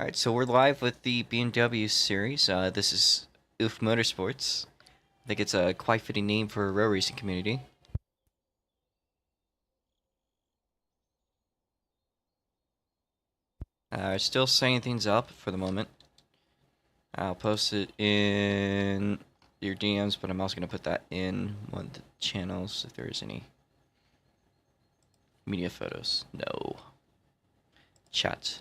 Alright, so we're live with the BMW series. This is Oof Motorsports. I think it's a quite fitting name for a road racing community. Still setting things up for the moment. I'll post it in your DMs, but I'm also going to put that in one of the channels if there is any media photos. No. Chat.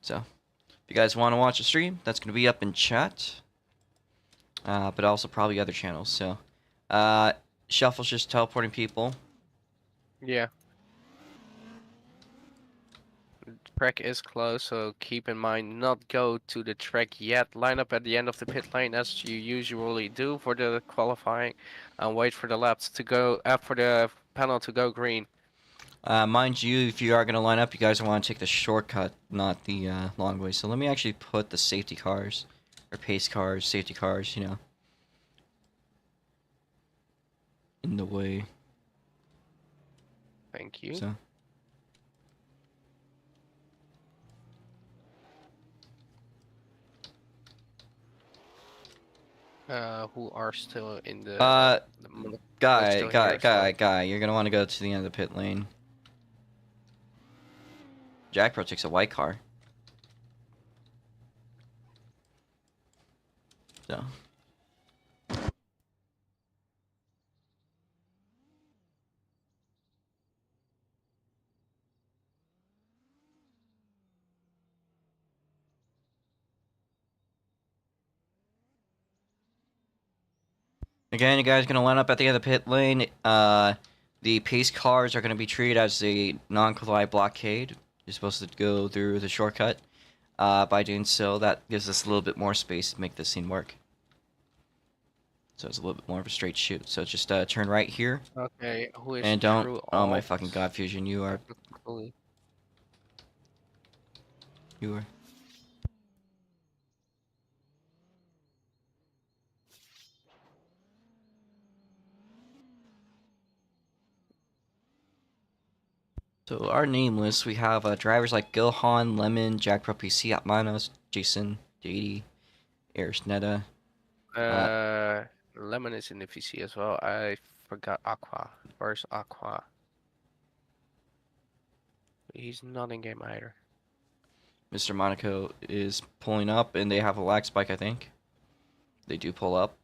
So, if you guys want to watch the stream, that's going to be up in chat. But also probably other channels. So, Shuffle's just teleporting people. Yeah. The track is closed, so keep in mind not go to the track yet. Line up at the end of the pit lane as you usually do for the qualifying, and wait for the laps to go for the panel to go green. Mind you, if you are going to line up, you guys want to take the shortcut, not the long way. So let me actually put the safety cars, or pace cars, safety cars, you know, in the way. Thank you. So. Who are still in the guy, you're going to want to go to the end of the pit lane. Jack Pro takes a white car. So. Again, you guys are going to line up at the end of the pit lane. The pace cars are going to be treated as a non-collide blockade. You're supposed to go through the shortcut. By doing so, that gives us a little bit more space to make this scene work. So it's a little bit more of a straight shoot. So just turn right here. Okay, who is and don't. true Oh my alt? fucking god, Fusion, you are. You are. So our name list, we have drivers like Gilhan, Lemon, Jack Pro PC, Atmanos, Jason, JD, Eris Netta. Lemon is in the VC as well. I forgot Aqua. Where's Aqua? He's not in game either. Mr. Monaco is pulling up, and they have a lag spike, I think. They do pull up.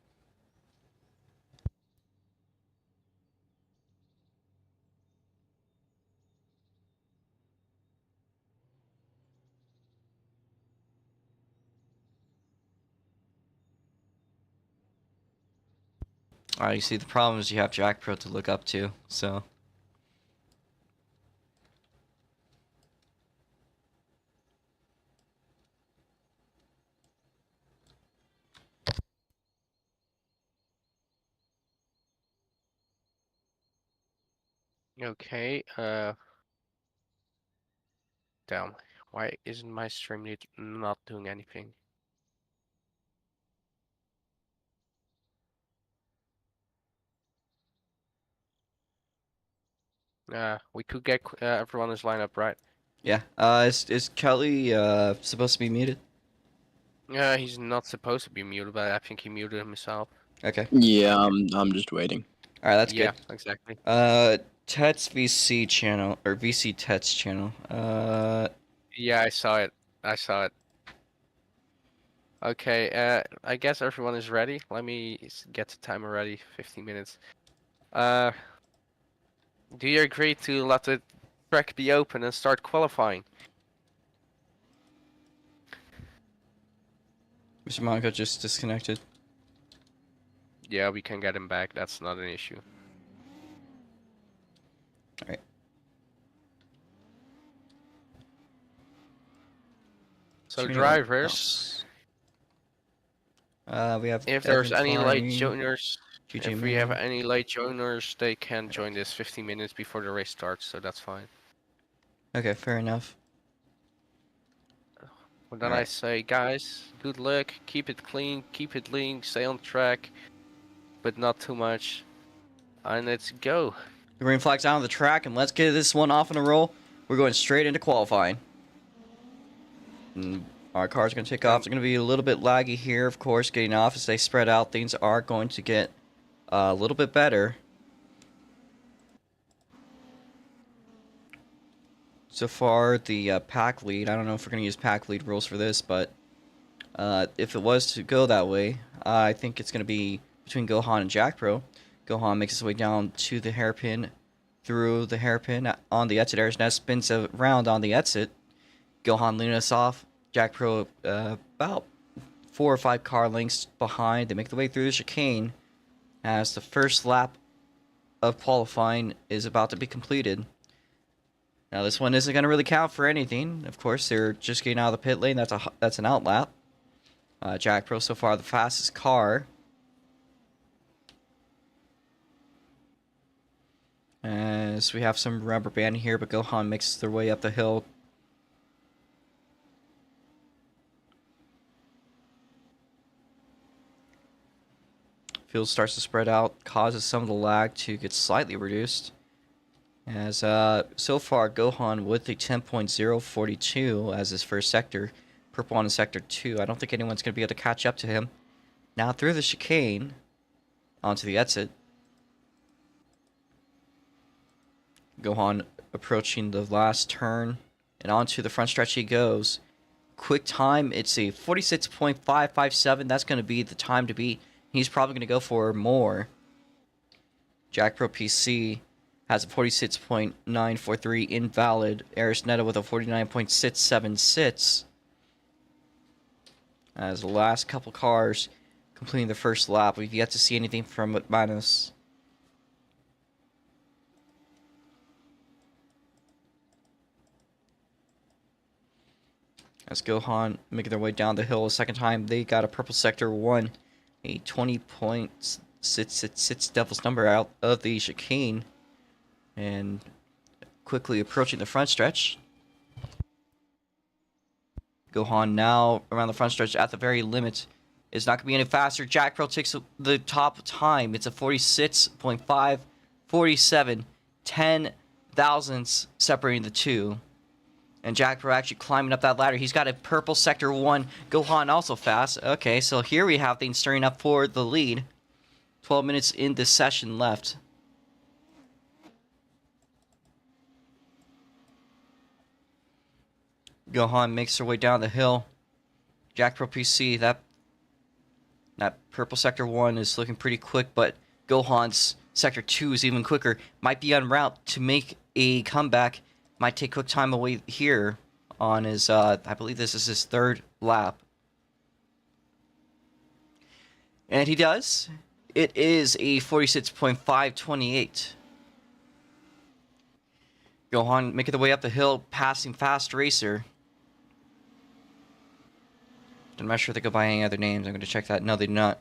You see, the problem is you have Jack Pro to look up to, so. Okay, damn. Why isn't my stream not doing anything? We could get everyone is lined up, right? Yeah. Is Kelly supposed to be muted? Yeah, he's not supposed to be muted, but I think he muted himself. Okay. Yeah, I'm just waiting. All right, that's good. Yeah, exactly. Tet's VC channel or VC Tet's channel. Yeah, I saw it. I saw it. Okay, I guess everyone is ready. Let me get the timer ready. 15 minutes. Do you agree to let the track be open and start qualifying? Mr. Monaco just disconnected. Yeah, we can get him back. That's not an issue. All right. So drivers, we have. if there's any late joiners, GG if we have any late joiners, they can join this 15 minutes before the race starts, so that's fine. Okay, fair enough. Well, then I say, guys, good luck. Keep it clean, keep it lean, stay on track, but not too much. And let's go. The green flag's out on the track, and let's get this one off in a roll. We're going straight into qualifying. And our car's going to take off. It's going to be a little bit laggy here, of course, getting off. As they spread out, things are going to get a little bit better. So far, the pack lead, I don't know if we're going to use pack lead rules for this, but if it was to go that way, I think it's going to be between Gohan and Jack Pro. Gohan makes his way down to the hairpin, through the hairpin on the exit area, now spins around on the exit. Gohan leading us off. Jack Pro about 4 or 5 car lengths behind. They make their way through the chicane as the first lap of qualifying is about to be completed. Now this one isn't going to really count for anything. Of course, they're just getting out of the pit lane. That's an out lap. Jack Pro so far the fastest car. As we have some rubber band here, but Gohan makes their way up the hill. Field starts to spread out, causes some of the lag to get slightly reduced. As so far, Gohan with the 10.042 as his first sector. Purple on in sector 2. I don't think anyone's going to be able to catch up to him. Now through the chicane, onto the exit. Gohan approaching the last turn, and onto the front stretch he goes. Quick time, it's a 46.557. That's going to be the time to beat. He's probably going to go for more. Jack Pro PC has a 46.943 invalid. Aris Netta with a 49.676. As the last couple cars completing the first lap, we've yet to see anything from Manus. As Gohan making their way down the hill a second time, they got a purple sector 1, a 20.666 Devil's number out of the chicane, and quickly approaching the front stretch. Gohan now around the front stretch at the very limit. It's not going to be any faster. Jack Pro takes the top time. It's a 46.547, 10 thousandths separating the two. And Jack Pro actually climbing up that ladder. He's got a purple sector 1. Gohan also fast. Okay, so here we have things stirring up for the lead. 12 minutes in this session left. Gohan makes her way down the hill. Jack Pro PC, that purple sector 1 is looking pretty quick, but Gohan's sector 2 is even quicker. Might be en route to make a comeback. Might take quick time away here on his, I believe this is his third lap. And he does. It is a 46.528. Gohan making the way up the hill, passing Fast Racer. I'm not sure if they go by any other names. I'm going to check that. No, they do not.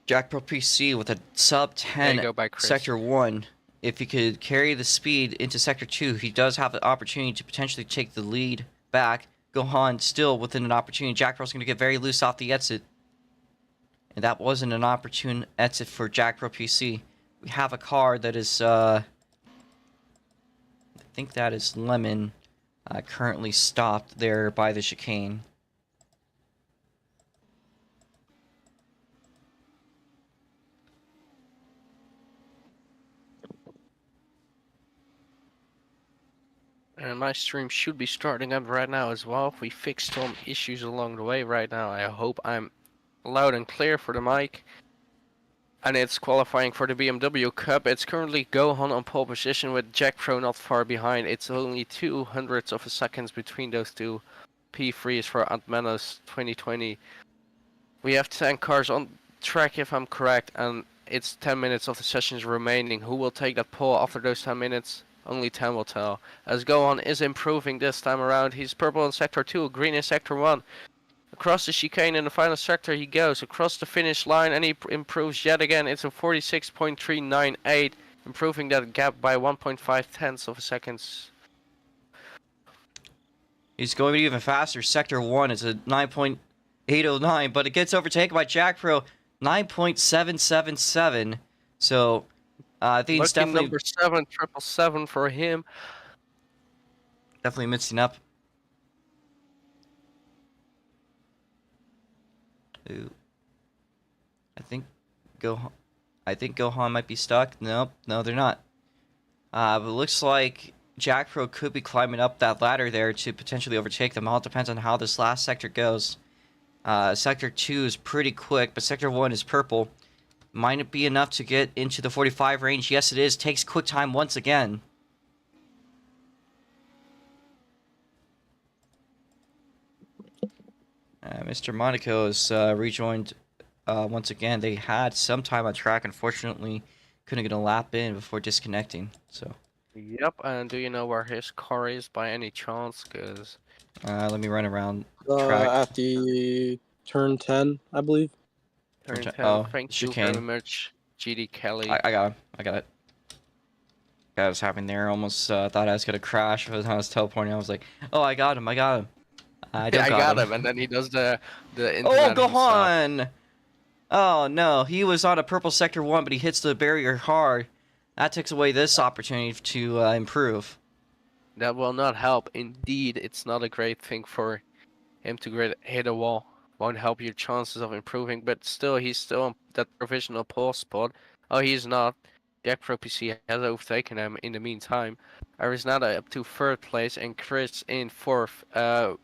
Jack Pro PC with a sub 10 sector 1. If he could carry the speed into sector 2, he does have the opportunity to potentially take the lead back. Gohan still within an opportunity. Jack Pro's going to get very loose off the exit. And that wasn't an opportune exit for Jack Pro PC. We have a car that is, I think that is Lemon, currently stopped there by the chicane. And my stream should be starting up right now as well. We fixed some issues along the way right now. I hope I'm loud and clear for the mic. And it's qualifying for the BMW Cup. It's currently Gohan on pole position with Jack Pro not far behind. It's only 200ths of a second between those two. P3 is for Antmanos 2020. We have 10 cars on track if I'm correct, and it's 10 minutes of the sessions remaining. Who will take that pole after those 10 minutes? Only 10 will tell. As Gohan is improving this time around. He's purple in sector 2, green in sector 1. Across the chicane in the final sector he goes. Across the finish line and he improves yet again. It's a 46.398. Improving that gap by 1.5 tenths of a second. He's going even faster. Sector 1 is a 9.809, but it gets overtaken by Jack Pro. 9.777. So... I think it's definitely number 7, 777 for him. Definitely mixing up. Ooh. I think Gohan might be stuck. Nope, no, they're not. But it looks like Jack Pro could be climbing up that ladder there to potentially overtake them. All depends on how this last sector goes. Sector 2 is pretty quick, but Sector 1 is purple. Might it be enough to get into the 45 range? Yes, it is. Takes quick time once again. Mr. Monaco is rejoined once again. They had some time on track. Unfortunately, couldn't get a lap in before disconnecting. So. Yep, and do you know where his car is by any chance? Because Let me run around track. At the turn 10, I believe. turn 10, Oh, thank you very chicane. much, GD Kelly. I got him. I got it. I was having there. Almost thought I was gonna crash when I was teleporting. I was like, "Oh, I got him! I got him! I don't I got got him, and then he does the Oh, internet himself. Gohan! Oh no, he was on a purple sector 1, but he hits the barrier hard. That takes away this opportunity to improve. That will not help. Indeed, it's not a great thing for him to hit a wall. Won't help your chances of improving, but still, he's still on that provisional pole spot. Oh, he's not. Jack Pro PC has overtaken him in the meantime. Arizona up to 3rd place and Chris in 4th.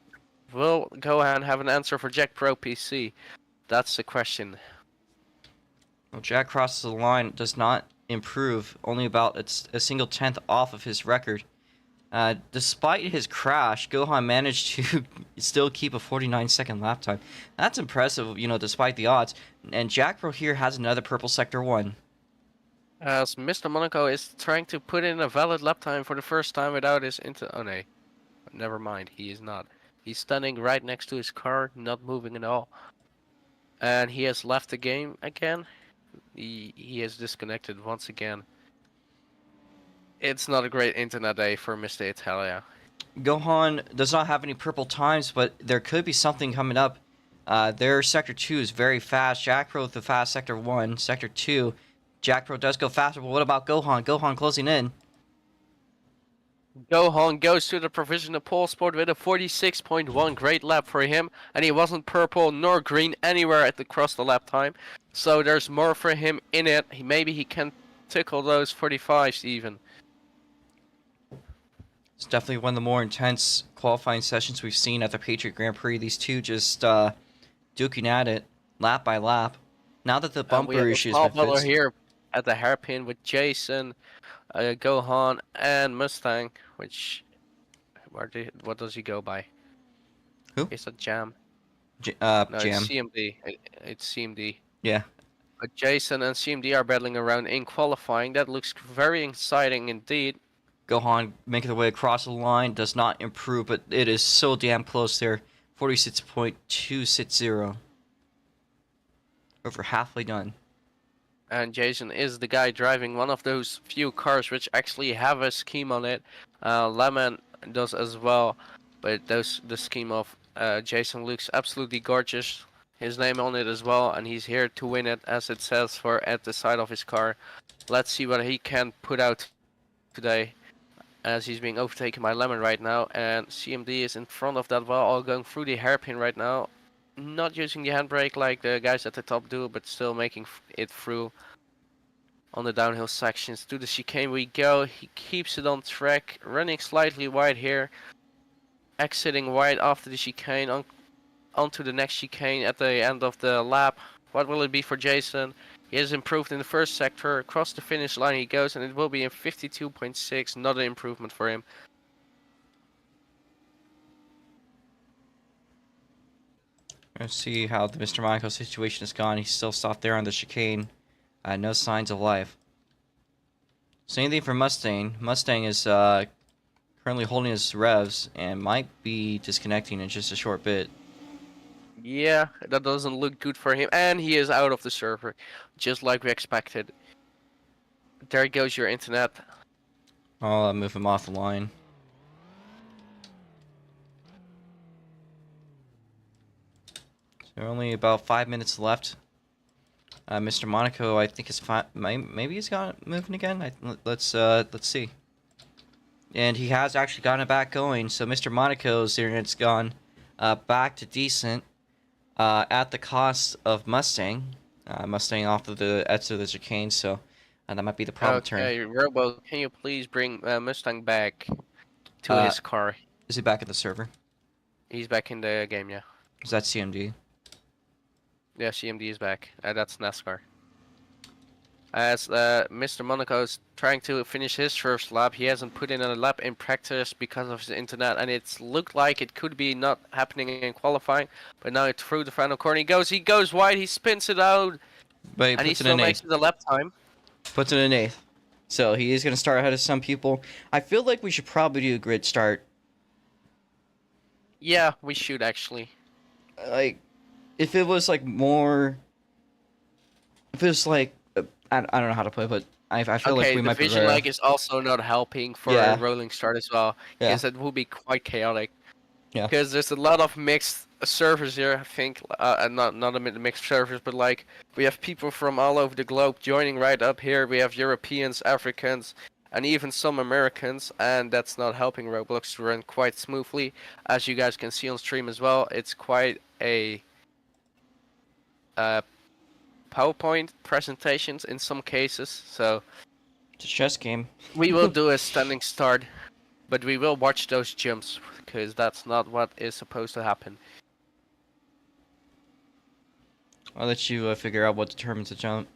Will Gohan have an answer for Jack Pro PC? That's the question. Well, Jack crosses the line, does not improve, only about a single tenth off of his record. Despite his crash, Gohan managed to still keep a 49-second lap time. That's impressive, you know, despite the odds. And Jack Pro here has another purple sector 1. As Mr. Monaco is trying to put in a valid lap time for the first time without his Oh no, never mind, he is not. He's standing right next to his car, not moving at all. And he has left the game again. He has disconnected once again. It's not a great internet day for Mr. Italia. Gohan does not have any purple times, but there could be something coming up. Their Sector 2 is very fast. Jack Pro with the fast Sector 1. Sector 2, Jack Pro does go faster, but what about Gohan? Gohan closing in. Gohan goes to the provisional pole spot with a 46.1, great lap for him, and he wasn't purple nor green anywhere across the lap time, so there's more for him in it. Maybe he can tickle those 45s even. It's definitely one of the more intense qualifying sessions we've seen at the Patriot Grand Prix. These two just duking at it, lap by lap. Now that the bumper issues have been fixed. Here at the hairpin with Jason, Gohan, and Mustang, which what does he go by? Who? Is that Jam? No, Jam. Jam. It's CMD. It's CMD. Yeah. But Jason and CMD are battling around in qualifying. That looks very exciting indeed. Gohan making the way across the line, does not improve, but it is so damn close there. 46.260. Over halfway done. And Jason is the guy driving one of those few cars which actually have a scheme on it. Lemon does as well, but the scheme of Jason looks absolutely gorgeous. His name on it as well, and he's here to win it, as it says at the side of his car. Let's see what he can put out today, as he's being overtaken by Lemon right now, and CMD is in front of that well, all going through the hairpin right now. Not using the handbrake like the guys at the top do, but still making it through on the downhill sections. To the chicane we go. He keeps it on track, running slightly wide here, exiting wide after the chicane, onto the next chicane at the end of the lap. What will it be for Jason? He has improved in the first sector. Across the finish line he goes, and it will be in 52.6. Not an improvement for him. Let's see how the Mr. Monaco situation is gone. He's still stopped there on the chicane. No signs of life. Same thing for Mustang. Mustang is currently holding his revs and might be disconnecting in just a short bit. Yeah, that doesn't look good for him. And he is out of the server, just like we expected. There goes your internet. I'll move him off the line. So only about 5 minutes left. Mr. Monaco, I think is fine. Maybe he's got moving again. Let's see. and he has actually gotten it back going. So Mr. Monaco's here, and it's gone back to decent at the cost of Mustang. Mustang off of the edge of the chicane, so that might be the problem turn. Okay, Robo, can you please bring Mustang back to Uh, his car? Is he back at the server? He's back in the game, yeah. Is that CMD? Yeah, CMD is back. That's NASCAR. As Mr. Monaco's trying to finish his first lap, he hasn't put in a lap in practice because of his internet, and it's looked like it could be not happening in qualifying. But now through the final corner, he goes wide, he spins it out, But he and he puts it still in makes eighth. it the lap time. Puts it in eighth. So he is going to start ahead of some people. I feel like we should probably do a grid start. Yeah, we should actually. Like, if it was like more. If it was like. I don't know how to put it, but I feel like we the might be vision better lag off. is also not helping for Yeah. a rolling start as well, Yeah. because it will be quite chaotic. Yeah. Because there's a lot of mixed servers here, I think, not a mixed servers, but like we have people from all over the globe joining right up here. We have Europeans, Africans, and even some Americans, and that's not helping Roblox to run quite smoothly. As you guys can see on stream as well, it's quite a PowerPoint presentations in some cases, so It's a chess game. we will do a standing start, but we will watch those jumps, because that's not what is supposed to happen. I'll let you figure out what determines the jump.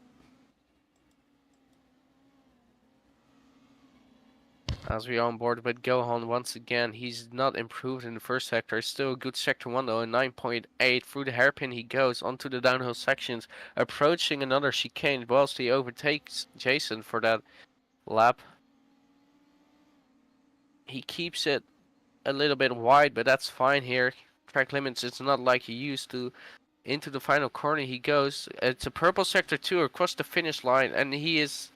As we are on board with Gohan once again, he's not improved in the first sector. Still a good sector 1 though, a 9.8. Through the hairpin he goes onto the downhill sections, approaching another chicane whilst he overtakes Jason for that lap. He keeps it a little bit wide, but that's fine here. Track limits, it's not like he used to. Into the final corner he goes. It's a purple sector 2 across the finish line, and he is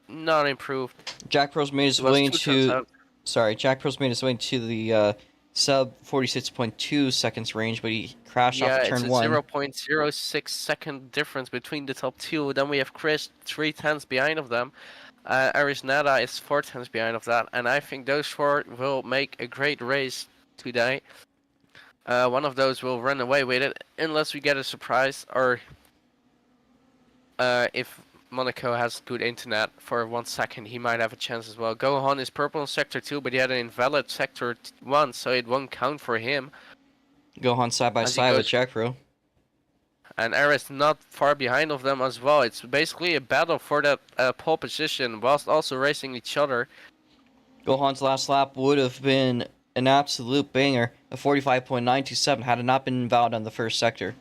not improved. Jack Pro's made his He was way 2 turns into. out. Sorry, Jack Pro's made his way into the sub 46.2 seconds range, but he crashed off of turn it's a 1. 0.06 second difference between the top two. Then we have Chris 3 tenths behind of them. Arisnada is 4 tenths behind of that, and I think those four will make a great race today. One of those will run away with it, unless we get a surprise, or if Monaco has good internet for 1 second, he might have a chance as well. Gohan is purple in sector 2, but he had an invalid sector 1, so it won't count for him. Gohan side by As he side with goes- Jack Pro. And Aris not far behind of them as well. It's basically a battle for that pole position, whilst also racing each other. Gohan's last lap would have been an absolute banger, a 45.927, had it not been invalid on the first sector.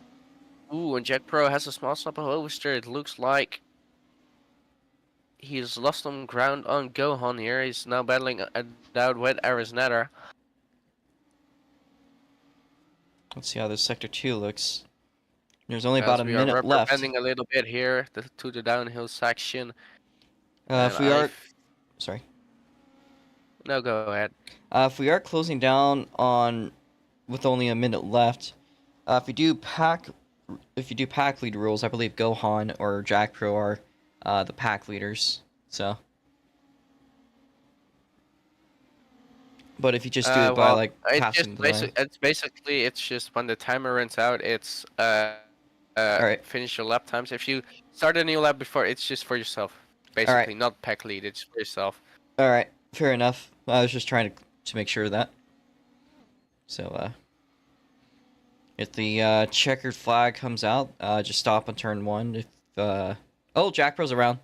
Ooh, and Jet Pro has a small stop of oversteer. It looks like he's lost some ground on Gohan here. He's now battling it out with Arisnada. Let's see how this sector 2 looks. There's only about a We are minute left. bending a little bit here to the downhill section. If we are, sorry. No, go ahead. If we are closing down on, with only a minute left, if you do pack lead rules, I believe Gohan or Jack Pro are the pack leaders. So, but if you just do it by like passing the line. It's just when the timer runs out, it's Alright. finish your lap times. If you start a new lap before, it's just for yourself. Basically, not pack lead, it's for yourself. All right, fair enough. I was just trying to make sure of that. So, if the checkered flag comes out, just stop on turn 1. If oh, Jack Pro's around.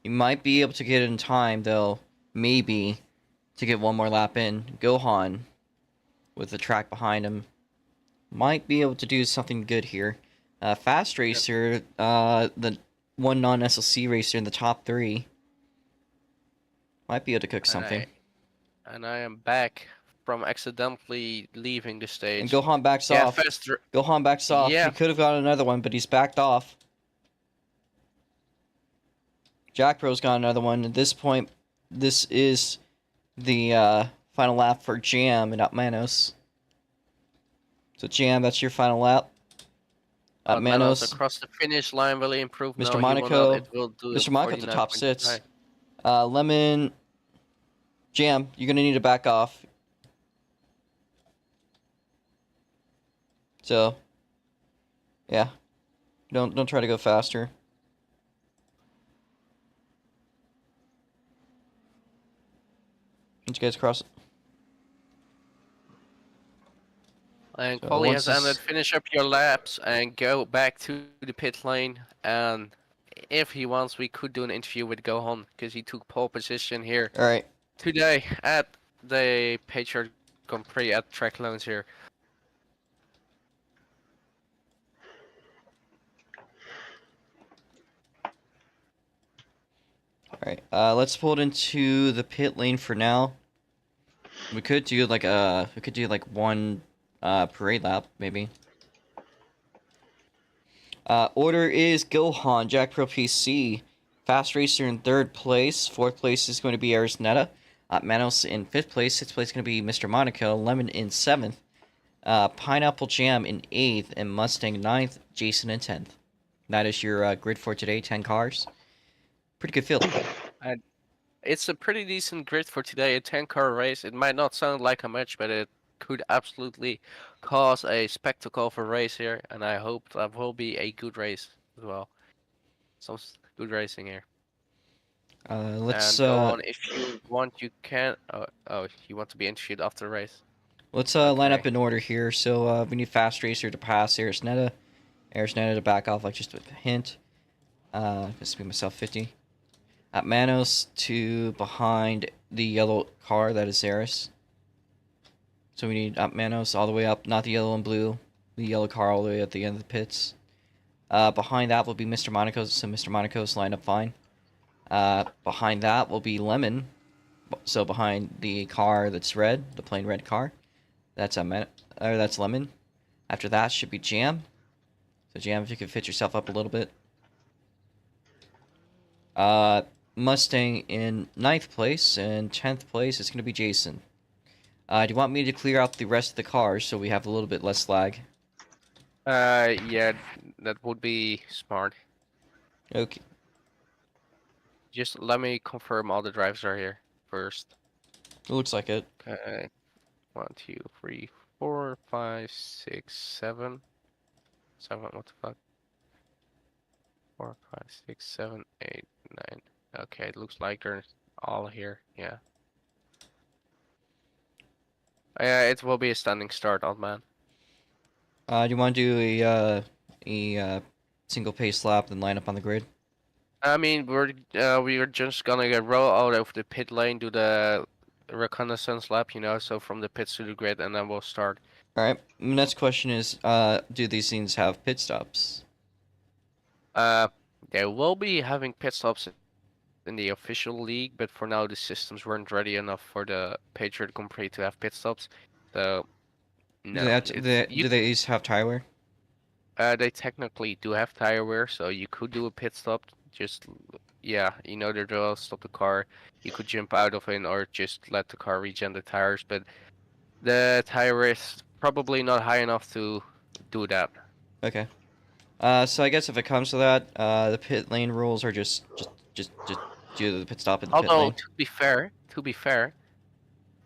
You might be able to get it in time, though. Maybe to get one more lap in. Gohan, with the track behind him, might be able to do something good here. Fast Racer, the one non-SLC racer in the top 3, might be able to cook something. And I am back from accidentally leaving the stage. And Gohan backs off. Gohan backs off. Yeah. He could have got another one, but he's backed off. Jack Pro's got another one. At this point, this is the final lap for Jam and Manos. So Jam, that's your final lap. Manos across the finish line really improved. Mr. No, Monaco. it will do Mr. Monaco at the top 49.9. sits. Lemon Jam, you're gonna need to back off. So, yeah, don't try to go faster. Once you guys cross. And So quali once has ended. this, Finish up your laps and go back to the pit lane. And if he wants, we could do an interview with Gohan because he took pole position here all right. today at the Patriot Grand Prix at Track Loans here. All right, let's pull it into the pit lane for now. We could do like one parade lap maybe. Order is Gohan, Jack Pro PC, Fast Racer in 3rd place. 4th place is going to be Arisneta. Manos in 5th place. 6th place is going to be Mr. Monaco. Lemon in 7th. Pineapple Jam in 8th. And Mustang 9th. Jason in 10th. That is your grid for today. 10 cars. Pretty good field. It's a pretty decent grid for today, a 10-car race. It might not sound like a much, but it could absolutely cause a spectacle for race here, and I hope that will be a good race as well. Some good racing here. Let's And go on, if you want, you can. Oh, you want to be interviewed after the race? line up Okay. in order here. So we need Fast Racer to pass Arisneta. Arisneta to back off, like just a hint. Just be myself 50. At Manos to behind the yellow car that is Eris. So we need up Manos all the way up, not the yellow and blue, the yellow car all the way at the end of the pits. Behind that will be Mr. Monaco's, so Mr. Monaco's lined up fine. Behind that will be Lemon, so behind the car that's red, the plain red car, that's that's Lemon. After that should be Jam. So Jam, if you could fit yourself up a little bit. Mustang in 9th place, and 10th place is going to be Jason. Do you want me to clear out the rest of the cars so we have a little bit less lag? Yeah, that would be smart. Okay. Just let me confirm all the drivers are here first. It looks like it. Okay. 1, 2, 3, 4, 5, 6, 7. 7, what the fuck? 4, 5, 6, 7, 8, 9. Okay, it looks like they're all here. Yeah. Yeah, it will be a standing start, old man. Do you want to do a single pace lap and line up on the grid? I mean, we're just gonna get roll out of the pit lane, do the reconnaissance lap, so from the pits to the grid, and then we'll start. All right. Next question is, do these things have pit stops? They will be having pit stops in the official league, but for now the systems weren't ready enough for the Patriot Grand Prix to have pit stops. So no, Do they at least have tire wear? they technically do have tire wear, so you could do a pit stop. Just the drill, stop the car. You could jump out of it or just let the car regen the tires, but the tire wear is probably not high enough to do that. Okay. So I guess if it comes to that, the pit lane rules are just do the pit stop in the pit Although lane. to be fair,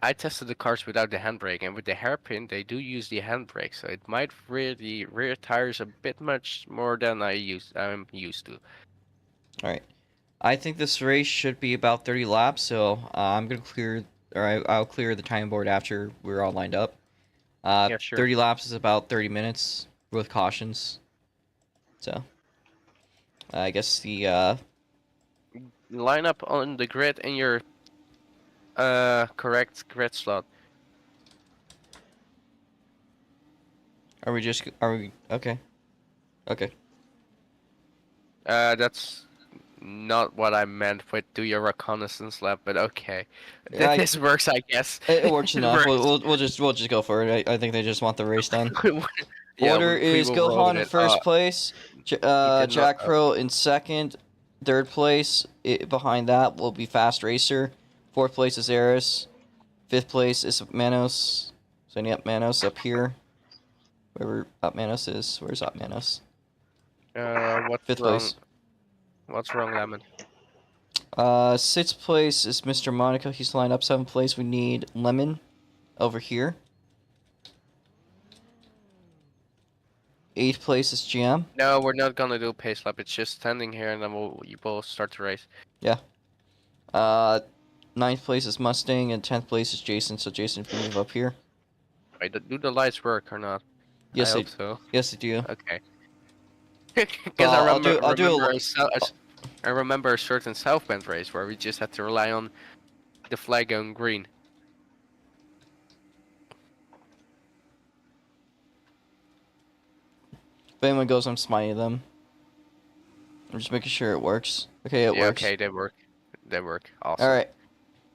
I tested the cars without the handbrake, and with the hairpin, they do use the handbrake, so it might really rear tires a bit much more than I'm used to. All right. I think this race should be about 30 laps, so I'm gonna clear, I'll clear the time board after we're all lined up. Yeah, sure. 30 laps is about 30 minutes with cautions. So, I guess the Line up on the grid in your correct grid slot. are we okay? Okay. That's not what I meant with do your reconnaissance lap, but okay. Yeah, This works, I guess. It works It enough. works. We'll just go for it. I think they just want the race done. Yeah, Order we is will roll Gohan with in it. first place, did not- Jack Pro in second, third place. Behind that will be Fast Racer. Fourth place is Eris. Fifth place is Manos. So yep, Manos up here. Wherever Up Manos is. Where's Up Manos? What's Fifth wrong? place. What's wrong, Lemon? Sixth place is Mr. Monaco. He's lined up. Seventh place, we need Lemon over here. Eighth place is GM. No, we're not gonna do pace lap. It's just standing here, and then you will start the race. Yeah. Ninth place is Mustang, and 10th place is Jason. So Jason, if you move up here. Wait, do the lights work or not? Yes, I hope so. Yes, they do. Okay. Because Well, I remember a certain South Bend race where we just had to rely on the flag going green. If anyone goes, I'm smiting them. I'm just making sure it works. Okay, it works. Okay, they work. They work. Awesome. All right.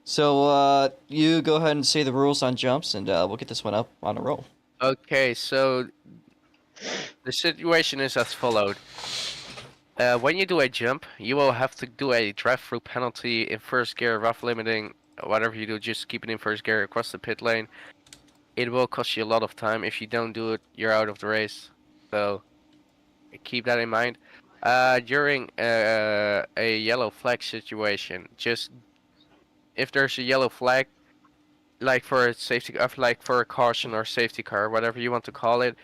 So, you go ahead and say the rules on jumps, and we'll get this one up on a roll. Okay, so the situation is as followed. When you do a jump, you will have to do a drive-through penalty in first gear, rough limiting, whatever you do, just keep it in first gear across the pit lane. It will cost you a lot of time. If you don't do it, you're out of the race. So keep that in mind. During a yellow flag situation, just if there's a yellow flag, like for a safety, like for a caution or safety car, whatever you want to call it,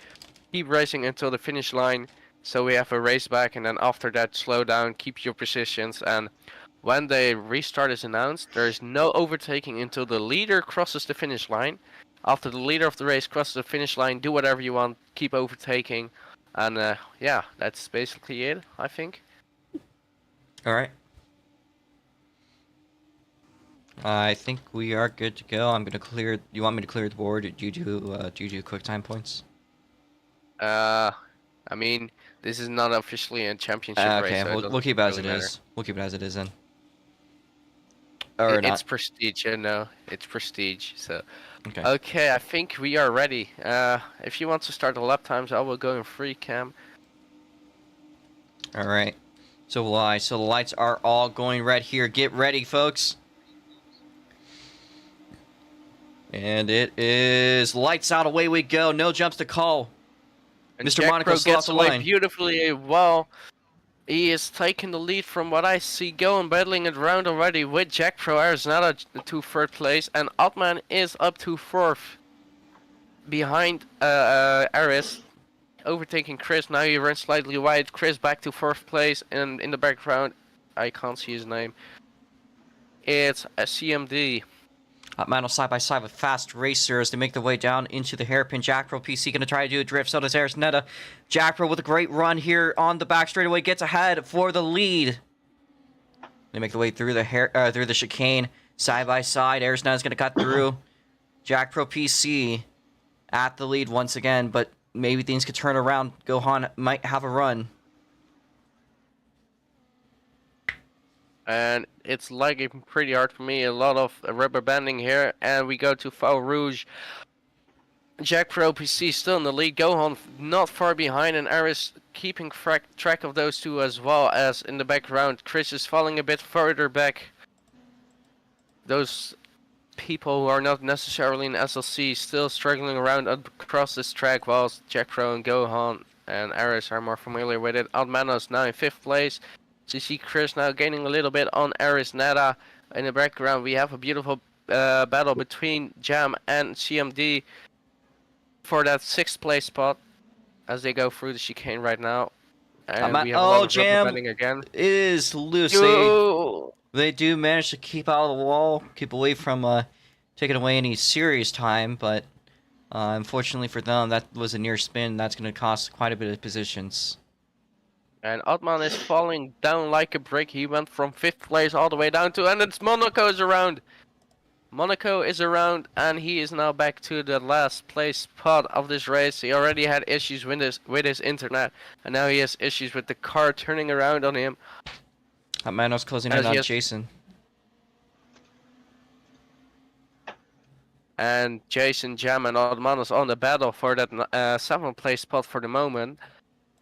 keep racing until the finish line. So we have a race back, and then after that, slow down, keep your positions, and when the restart is announced, there is no overtaking until the leader crosses the finish line. After the leader of the race crosses the finish line, do whatever you want, keep overtaking, and yeah, that's basically it, I think. All right. I think we are good to go. I'm gonna clear. You want me to clear the board? Do you do quick time points? I mean, this is not officially a championship race. Okay, So we'll keep it as really it matter. is. We'll keep it as it is then. Or not. It's prestige, you know. It's prestige. So, Okay. okay, I think we are ready. If you want to start the lap times, I will go in free cam. All right. So will I. So the lights are all going red here. Get ready, folks. And it is lights out. Away we go. No jumps to call. And Mr. Jack Monaco Pro still off gets the away line. beautifully well. He is taking the lead from what I see, going battling it around already with Jack Pro Arizona to third place, and Atman is up to fourth behind Aris, overtaking Chris. Now he runs slightly wide. Chris back to fourth place, and in the background, I can't see his name. It's a CMD. Manuel side by side with Fast Racer as they make their way down into the hairpin. Jack Pro PC going to try to do a drift. So does Arisneta. Jack Pro with a great run here on the back straightaway gets ahead for the lead. They make their way through the chicane side by side. Arisneta's going to cut through. Jack Pro PC at the lead once again, but maybe things could turn around. Gohan might have a run. And it's lagging pretty hard for me. A lot of rubber banding here, and we go to Foul Rouge. Jack Pro PC still in the lead. Gohan not far behind, and Aris keeping track of those two, as well as in the background. Chris is falling a bit further back. Those people who are not necessarily in SLC still struggling around across this track, whilst Jack Pro and Gohan and Aris are more familiar with it. Almanos now in 5th place. So you see Chris now gaining a little bit on Arisneta. In the background, we have a beautiful battle between Jam and CMD for that 6th place spot as they go through the chicane right now. And we have a lot of Jam rubber banding again. is loose. They do manage to keep out of the wall, keep away from taking away any serious time, but unfortunately for them, that was a near spin. That's going to cost quite a bit of positions. And Otman is falling down like a brick. He went from 5th place all the way down to, and it's Monaco is around. Monaco is around, and he is now back to the last place spot of this race. He already had issues with his internet, and now he has issues with the car turning around on him. Manos closing in on Jason. And Jason, Jam, and Otmanos on the battle for that 7th place spot for the moment.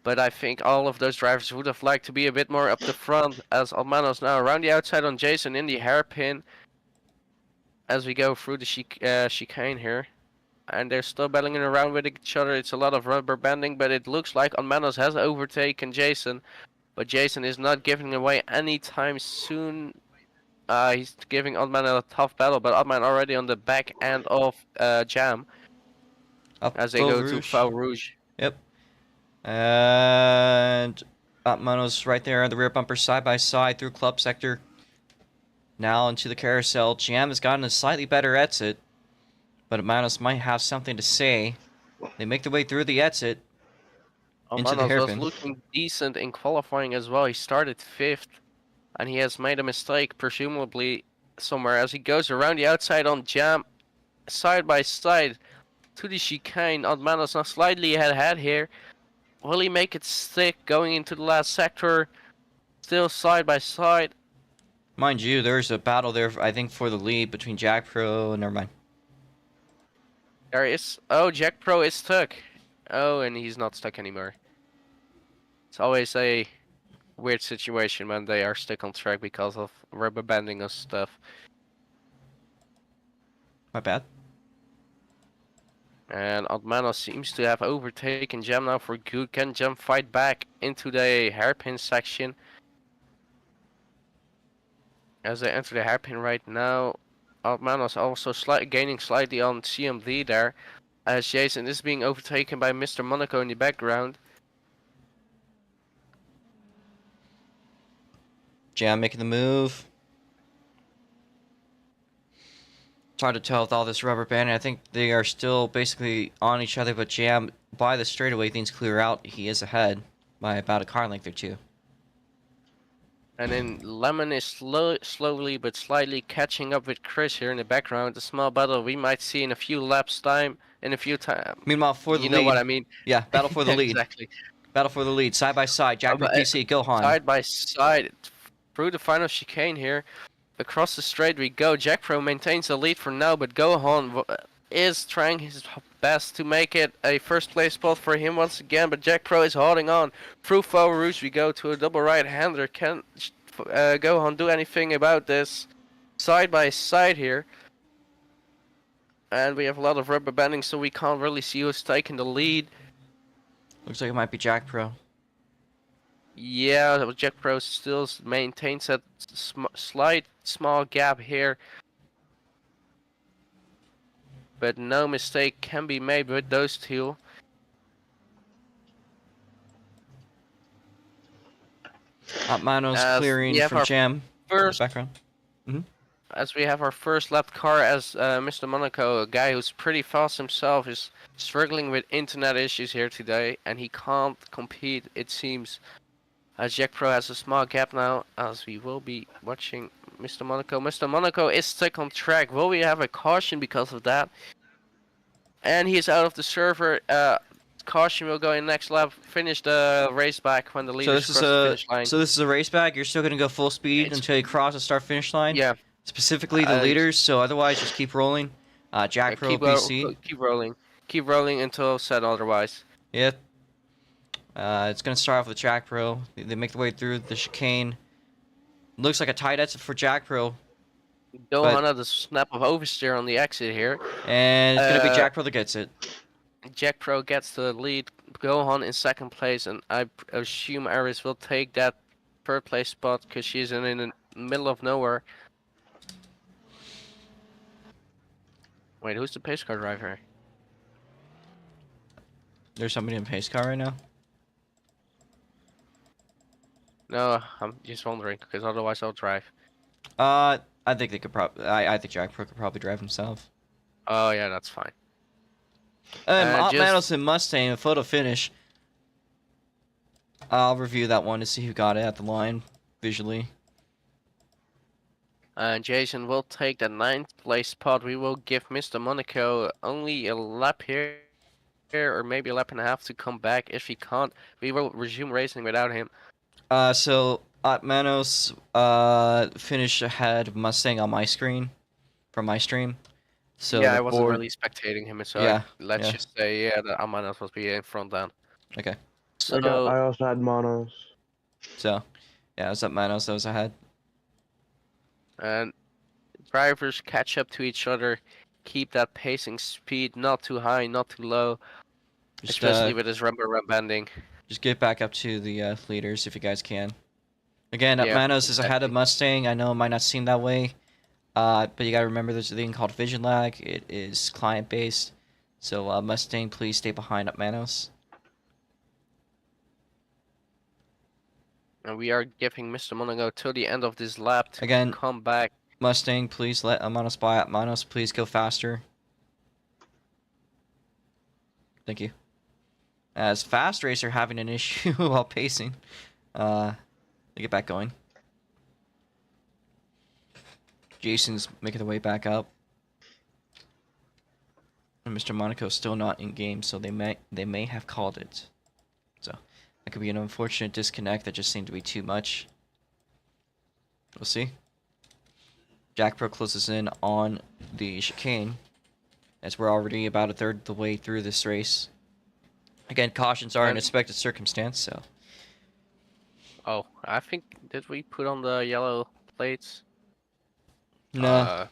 But I think all of those drivers would have liked to be a bit more up the front, as Almanos now around the outside on Jason in the hairpin as we go through the chicane here. And they're still battling around with each other. It's a lot of rubber banding, but it looks like Almanos has overtaken Jason. But Jason is not giving away any time soon. He's giving Oddman a tough battle, but Oddman already on the back end of Jam Up as they Faux go to Rouge. Faux Rouge. Yep. And Mono's right there on the rear bumper, side by side through club sector. Now into the carousel. Jam has gotten a slightly better exit, but Manos might have something to say. They make their way through the exit into the Oddman was hairpin. looking decent in qualifying as well. He started 5th, and he has made a mistake, presumably somewhere, as he goes around the outside on Jam, side by side to the chicane. Oddmanos now slightly ahead here. Will he make it stick going into the last sector? Still side by side. Mind you, there's a battle there, I think, for the lead between Jack Pro and... Never mind. There is... Oh, Jack Pro is stuck. Oh, and he's not stuck anymore. It's always a weird situation when they are stuck on track because of rubber banding and stuff. My bad. And Oddmanos seems to have overtaken Jam now for good. Can Jam fight back into the hairpin section? As they enter the hairpin right now, Oddmanos also gaining slightly on CMD there. As Jason is being overtaken by Mr. Monaco in the background. Jam making the move. It's hard to tell with all this rubber banding. I think they are still basically on each other, but Jam, by the straightaway, things clear out. He is ahead by about a car length or two. And then Lemon is slowly but slightly catching up with Chris here in the background. A small battle we might see in a few laps time, Meanwhile, for the lead. You know what I mean? Yeah, battle for the lead. Exactly. Battle for the lead, side by side. Jack with PC, Gohan. Side by side through the final chicane here. Across the straight we go. Jack Pro maintains the lead for now, but Gohan is trying his best to make it a first place spot for him once again, but Jack Pro is holding on. Through Faux Rouge we go to a double right-hander. Can Gohan do anything about this? Side by side here. And we have a lot of rubber banding, so we can't really see who's taking the lead. Looks like it might be Jack Pro. Yeah, Jack Pro still maintains that slight small gap here. But no mistake can be made with those two. Manos clearing from Jam. First, Background. as we have our first lap car, as Mr. Monaco, a guy who's pretty fast himself, is struggling with internet issues here today, and he can't compete, it seems. As Jack Pro has a small gap now, as we will be watching Mr. Monaco. Mr. Monaco is stuck on track. Will we have a caution because of that? And he is out of the server. Caution will go in next lap. Finish the race back when the leaders cross the finish line. So this is a race back. You're still gonna go full speed until you cross the start finish line. Yeah. Specifically the leaders. So otherwise, just keep rolling. Jack Pro PC. Keep rolling. Keep rolling until said otherwise. Yep. It's gonna start off with Jack Pro. They make their way through the chicane. Looks like a tight exit for Jack Pro. Gohan had a snap of oversteer on the exit here. And it's gonna be Jack Pro that gets it. Jack Pro gets the lead. Gohan in second place, and I assume Aris will take that third place spot because she's in the middle of nowhere. Wait, who's the pace car driver? There's somebody in pace car right now. No, I'm just wondering because otherwise I'll drive. I think they could probably. I think Jack Pro could probably drive himself. Oh yeah, that's fine. Manos and Mustang, a photo finish. I'll review that one to see who got it at the line visually. Jason will take the 9th place spot. We will give Mr. Monaco only a lap here, or maybe a lap and a half to come back. If he can't, we will resume racing without him. So Manos finished ahead of Mustang on my screen, from my stream. So yeah, I wasn't really spectating him, so yeah, let's just say that Amanos was be in front then. Okay. So I also had Monos. So yeah, it was up Manos that was ahead. And drivers catch up to each other, keep that pacing speed not too high, not too low, especially with this rubber banding. Just get back up to the leaders if you guys can. Again, Yeah, Manos is ahead of exactly. Mustang. I know it might not seem that way, but you gotta remember there's a thing called vision lag. It is client-based. So Mustang, please stay behind Manos. And we are giving Mr. Monaco till the end of this lap to Again, come back. Mustang, please let Manos by. Manos, please go faster. Thank you. As Fast Racer having an issue while pacing. They get back going. Jason's making the way back up. And Mr. Monaco's still not in game, so they may have called it. So that could be an unfortunate disconnect that just seemed to be too much. We'll see. Jack Pro closes in on the chicane, as we're already about a third of the way through this race. Again, cautions are an And expected circumstance, so. oh, I think did we put on the yellow plates? No.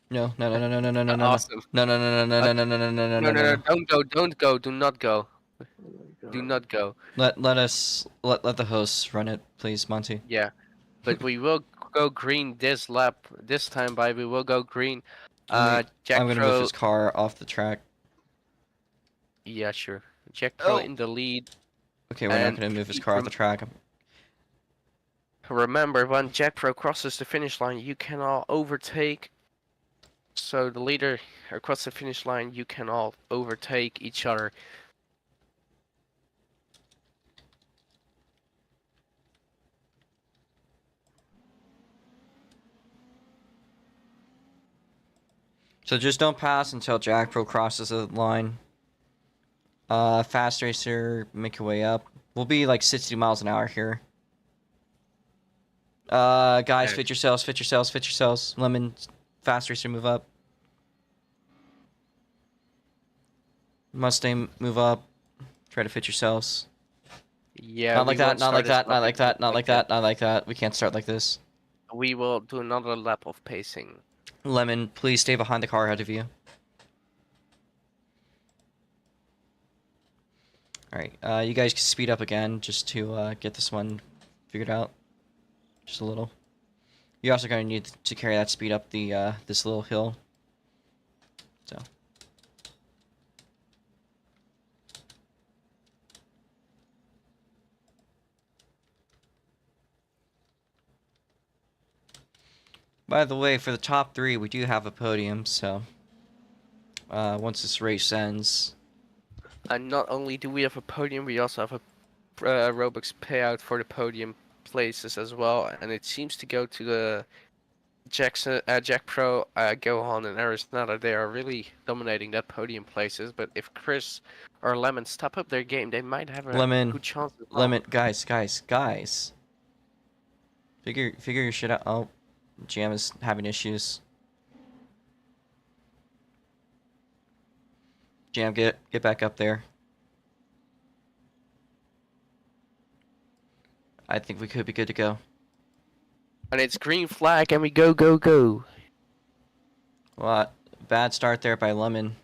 No, No, no, no, no, no, no, no, no, no. awesome. No, no, no, no, no, no, no, no, no, no, No, no, no, no, no. don't go, do not go. Do not go. Let the hosts run it, please, Monty. Yeah, but we will go green this lap. This time by we will go green. Jack I'm gonna move Pro. his car off the track. Yeah, sure. Jack Pro Oh. in the lead. Okay, we're not And gonna move his car off the track. remember, when Jack Pro crosses the finish line, you cannot overtake. So the leader across the finish line, you can all overtake each other. So just don't pass until Jack Pro crosses the line. Fast Racer, make your way up. We'll be like 60 miles an hour here. Guys, fit yourselves, fit yourselves, fit yourselves. Lemon, Fast Racer, move up. Mustang, move up. Try to fit yourselves. Yeah, Not like we that, won't not start like this that, lap not like again that, not like that, not like that. We can't start like this. We will do another lap of pacing. Lemon, please stay behind the car ahead of you. Alright, you guys can speed up again just to get this one figured out. Just a little. You're also going to need to carry that speed up the this little hill. So. By the way, for the top 3, we do have a podium, so once this race ends. And not only do we have a podium, we also have a Robux payout for the podium places as well. And it seems to go to the Jack Pro, Gohan, and Arisnada. They are really dominating that podium places. But if Chris or Lemon step up their game, they might have a good chance as well. Lemon, guys. Figure your shit out. Oh, Jam is having issues. Jam, get back up there. I think we could be good to go. And it's green flag, and we go, go, go. What? Bad start there by Lemon.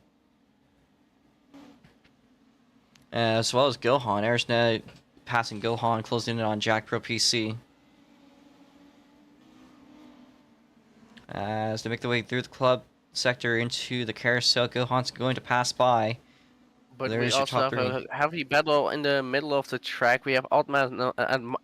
As well as Gohan. Arisnet passing Gohan, closing in on Jack Pro PC. As they make their way through the club sector into the carousel, Gohan's going to pass by. But There we is your also top have a heavy battle in the middle of the track. We have Oddman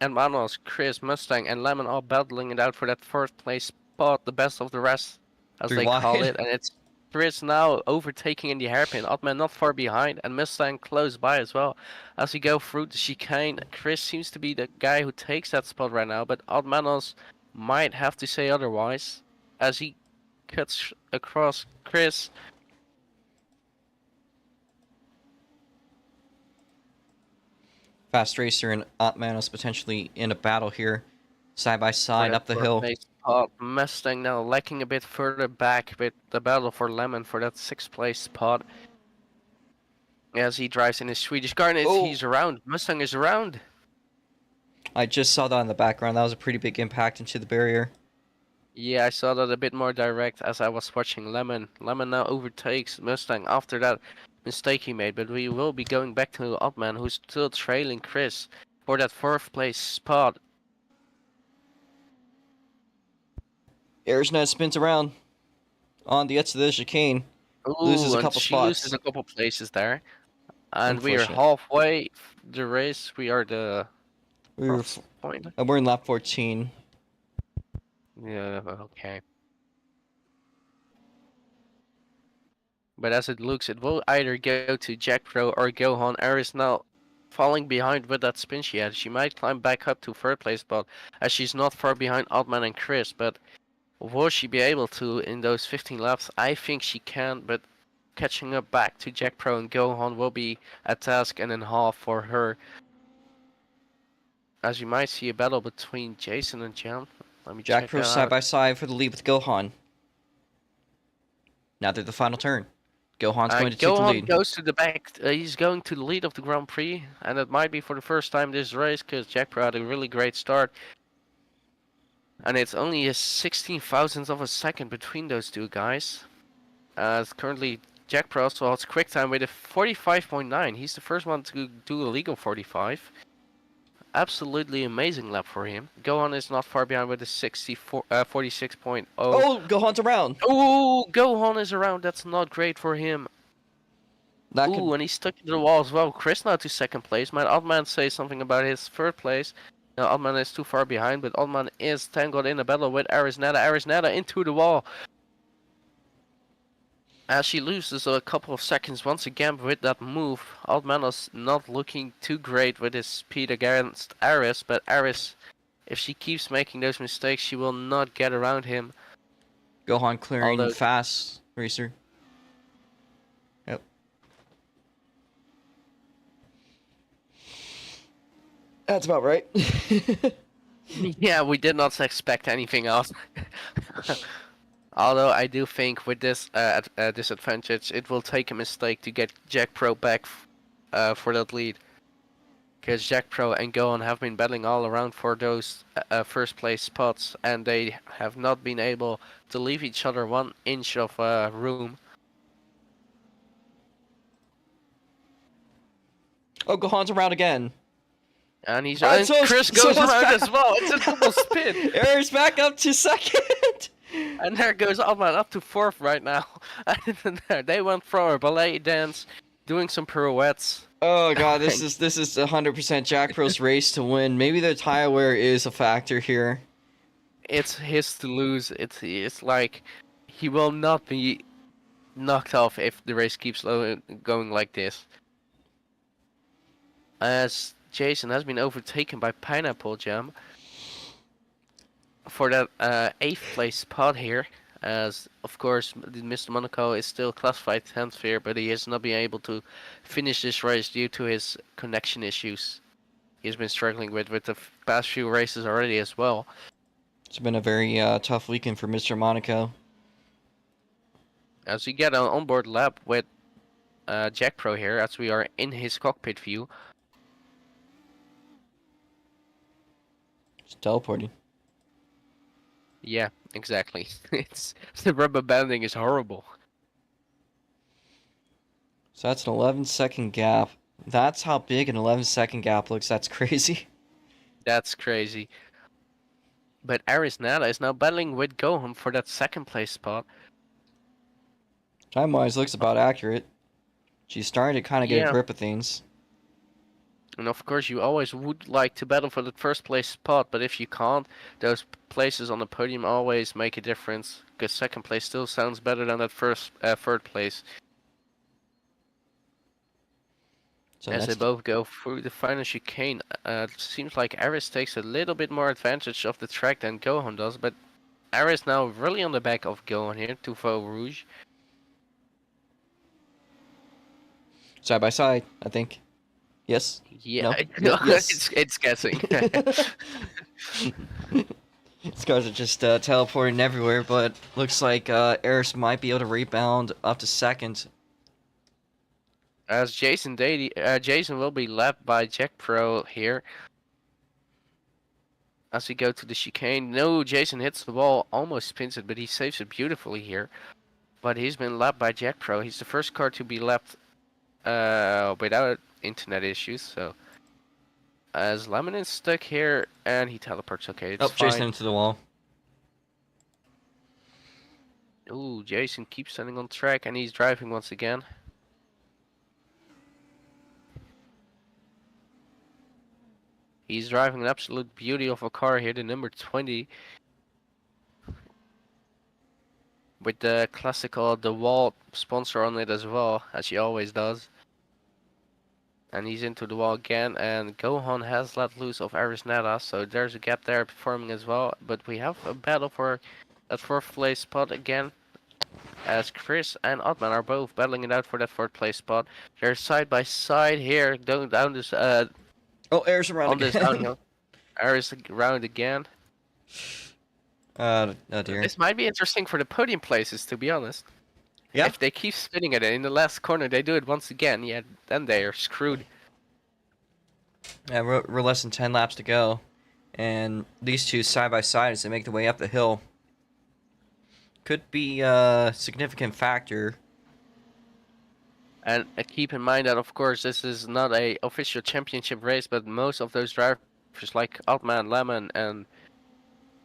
and Manos, Chris, Mustang, and Lemon all battling it out for that first place spot, the best of the rest, as Three they call wide. it. And it's Chris now overtaking in the hairpin. Oddman not far behind, and Mustang close by as well. As we go through the chicane, Chris seems to be the guy who takes that spot right now, but Oddmanos might have to say otherwise, as he cuts across Chris. Fast Racer and Otmanos potentially in a battle here. Side by side up the hill. Spot. Mustang now lacking a bit further back with the battle for Lemon for that 6th place spot. As he drives in his Swedish car, and he's around. Mustang is around. I just saw that in the background. That was a pretty big impact into the barrier. Yeah, I saw that a bit more direct as I was watching Lemon. Lemon now overtakes Mustang after that mistake he made, but we will be going back to Oddman, who's still trailing Chris for that 4th place spot. Arizona spins around on the edge of the chicane. Loses Ooh, a and couple she loses spots. a couple places there. And we are Unfortunate. halfway the race. We are the We're point. we're in lap 14. Yeah, okay. But as it looks, it will either go to Jack Pro or Gohan. Aris now falling behind with that spin she had. She might climb back up to 3rd place, but as she's not far behind Altman and Chris. But will she be able to in those 15 laps? I think she can, but catching up back to Jack Pro and Gohan will be a task and a half for her. As you might see a battle between Jason and Jan. Let me Jack check Pro that side out. by side for the lead with Gohan. Now they're the final turn. Gohan's going to take the Gohan lead. goes to the back. He's going to the lead of the Grand Prix, and it might be for the first time this race because Jack Pro had a really great start. And it's only a 16,000th of a second between those two guys. As currently, Jack Pro also holds quick time with a 45.9. He's the first one to do a legal 45. Absolutely amazing lap for him. Gohan is not far behind with a 46.0. Oh, Gohan's around. Oh, Gohan is around. That's not great for him. That Ooh, could... and he's stuck to the wall as well. Chris now to 2nd place. Might Altman say something about his 3rd place? No, Altman is too far behind, but Altman is tangled in a battle with Arisneta. Arisneta into the wall. As she loses a couple of seconds once again with that move. Altman is not looking too great with his speed against Aris, but Aris, if she keeps making those mistakes, she will not get around him. Gohan clearing Although... fast, racer. Yep. That's about right. Yeah, we did not expect anything else. Although I do think with this disadvantage, it will take a mistake to get Jack Pro back for that lead. Because Jack Pro and Gohan have been battling all around for those 1st place spots, and they have not been able to leave each other 1 inch of room. Oh, Gohan's around again. And he's Right, and so- Chris so goes it's around back- as well. It's a double spin. Eric's back up to 2nd. And there goes Altman up to 4th right now. And they went for a ballet dance, doing some pirouettes. Oh god, this is 100% Jack Pro's race to win. Maybe the tire wear is a factor here. It's his to lose. It's like he will not be knocked off if the race keeps going like this. As Jason has been overtaken by Pineapple Jam for that 8th place spot here. As of course Mr. Monaco is still classified 10th here, but he has not been able to finish this race due to his connection issues he's been struggling with the past few races already as well. It's been a very tough weekend for Mr. Monaco. As we get an onboard lap with Jack Pro here, as we are in his cockpit view. It's teleporting. Yeah, exactly. It's the rubber banding is horrible. So that's an 11-second gap. That's how big an 11-second gap looks. That's crazy. That's crazy. But Arisneta is now battling with Gohan for that 2nd place spot. Time-wise, looks about accurate. She's starting to kind of get a grip of things. And of course, you always would like to battle for the 1st place spot, but if you can't, those places on the podium always make a difference. Because 2nd place still sounds better than that 3rd place. So As they both go through the final chicane, seems like Aris takes a little bit more advantage of the track than Gohan does, but Aris now really on the back of Gohan here to Faux Rouge. Side by side, I think. Yes? Yeah, No? Yes. it's guessing. These cars are just teleporting everywhere, but looks like Eris might be able to rebound up to 2nd. As Jason will be lapped by Jack Pro here. As we go to the chicane. No, Jason hits the wall, almost spins it, but he saves it beautifully here. But he's been lapped by Jack Pro. He's the first car to be lapped without internet issues, so As Lemon is stuck here, and he teleports. Okay, it's Oh, Jason fine. into the wall. Ooh, Jason keeps standing on track, and he's driving once again. He's driving an absolute beauty of a car here, the number 20. With the classical DeWalt sponsor on it as well, as he always does. And he's into the wall again, and Gohan has let loose of Arisneta, so there's a gap there forming as well. But we have a battle for that fourth place spot again, as Chris and Otman are both battling it out for that fourth place spot. They're side by side here, down this Oh, Air's around on again. this downhill. Aris around again. Oh dear. This might be interesting for the podium places, to be honest. Yeah. If they keep spinning it in the last corner, they do it once again. Yeah, then they are screwed. Yeah, we're less than 10 laps to go, and these two side by side as they make their way up the hill could be a significant factor. And keep in mind that, of course, this is not a official championship race, but most of those drivers, like Altman, Lemon, and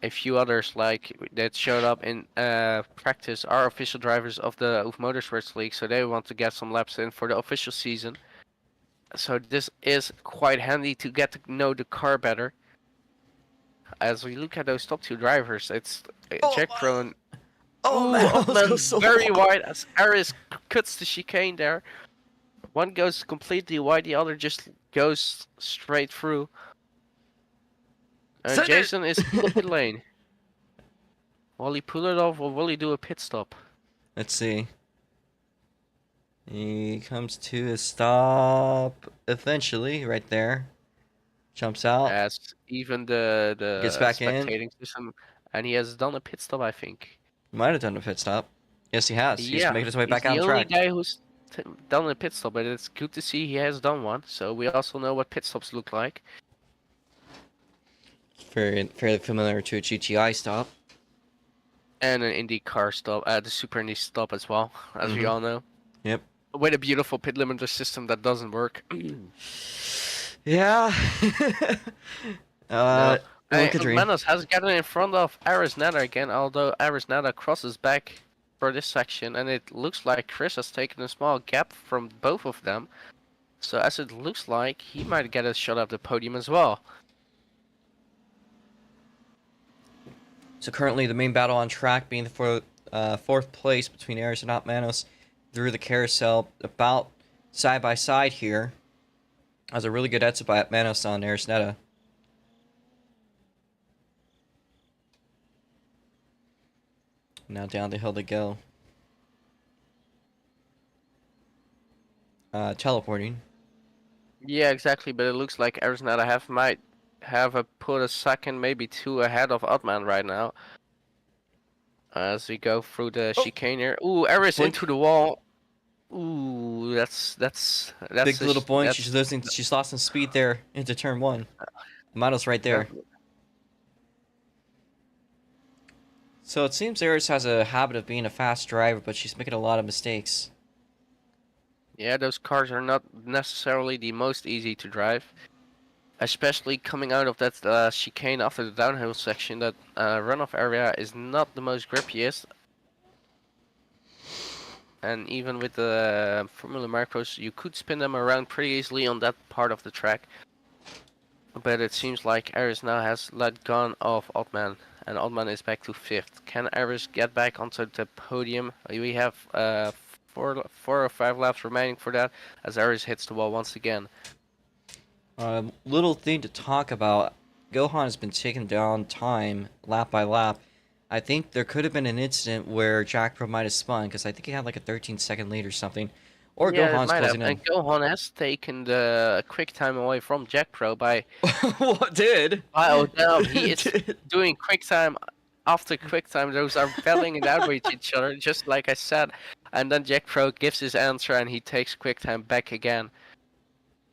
a few others like that showed up in practice, are official drivers of the Motorsports League, so they want to get some laps in for the official season. So this is quite handy to get to know the car better. As we look at those top two drivers, it's Jack Pro and Altman very wide as Aris cuts the chicane there. One goes completely wide, the other just goes straight through. And Jason is in the pit lane. Will he pull it off or will he do a pit stop? Let's see. He comes to a stop eventually, right there. Jumps out. As even the Gets back in. spectating system, and he has done a pit stop, I think. Might have done a pit stop. Yes, he has. Yeah, He's making his way back he's on the track. only guy who's done a pit stop, but it's good to see he has done one. So we also know what pit stops look like. Fairly familiar to a GTI stop. And an Indy car stop, the Super Indy stop as well, as we all know. Yep. With a beautiful pit limiter system that doesn't work. Yeah. Manos has gotten in front of Arisneta again, although Arisneta crosses back for this section, and it looks like Chris has taken a small gap from both of them. So as it looks like, he might get a shot at the podium as well. So currently the main battle on track being for fourth place between Aris and Manos through the carousel, about side by side here. That was a really good exit by Manos on Arisneta. Now down the hill they go. Teleporting. Yeah, exactly, but it looks like Arisneta might have put a second, maybe two ahead of Otman right now. As we go through the chicane here. Ooh, Aris into the wall. Ooh, that's big little point. She's lost some speed there into turn one. Manos right there. Yeah. So it seems Aris has a habit of being a fast driver, but she's making a lot of mistakes. Yeah, those cars are not necessarily the most easy to drive. Especially coming out of that chicane after the downhill section, that runoff area is not the most grippiest. And even with the Formula Micros, you could spin them around pretty easily on that part of the track. But it seems like Aris now has let go of Otman, and Otman is back to 5th. Can Aris get back onto the podium? We have 4 or 5 laps remaining for that, as Aris hits the wall once again. Little thing to talk about. Gohan has been taking down time lap by lap. I think there could have been an incident where Jack Pro might have spun, because I think he had like a 13-second lead or something. Or yeah, Gohan's closing in. And Gohan has taken the quick time away from Jack Pro by... What did? Oh, no, he is doing quick time after quick time. Those are battling it out with each other, just like I said. And then Jack Pro gives his answer and he takes quick time back again.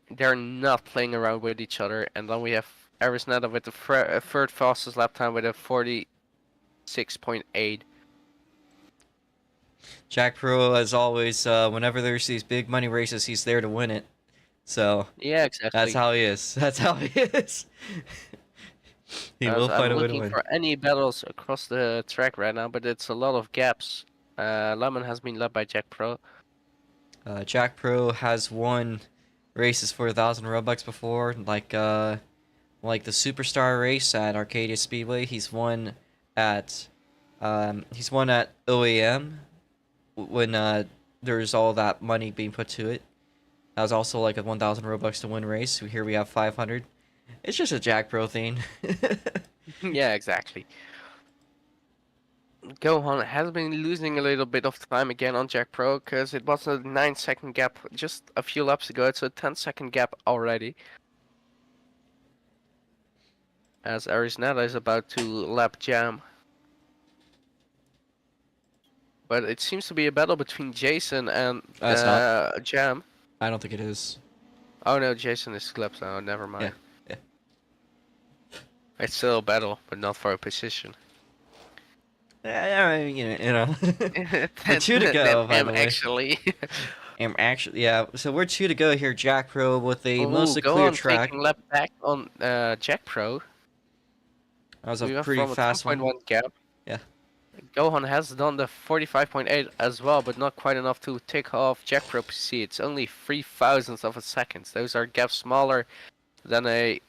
They're not playing around with each other. And then we have Arisneta with the third fastest lap time with a 46.8. Jack Pro, as always, whenever there's these big money races, he's there to win it. So Yeah, that's exactly. how he is. That's how he is. He As will I'm find a way to looking win. for any battles across the track right now, but it's a lot of gaps. Lemon has been led by Jack Pro. Jack Pro has won races for 1,000 Robux before, like the Superstar race at Arcadia Speedway. He's won at OAM when there's all that money being put to it. That was also like a 1,000 Robux to win race. Here we have 500. It's just a Jack Pro thing. Yeah, exactly. Gohan has been losing a little bit of time again on Jack Pro because it was a 9-second gap just a few laps ago. It's a 10-second gap already. As Arisneta is about to lap Jam. But it seems to be a battle between Jason and It's not. Jam. I don't think it is. Oh no, Jason is clipped now. Never mind. Yeah. It's still a battle, but not for a position. Yeah, you know. We're 2 to go, by the way. Actually. Yeah. So we're 2 to go here. Jack Pro with a mostly go clear on track. taking lap back on Jack Pro. That was We a went pretty from a fast one. 10.1 gap. Yeah. Gohan has done the 45.8 as well, but not quite enough to take off Jack Pro PC. It's only 0.003 of a second. Those are gaps smaller than a.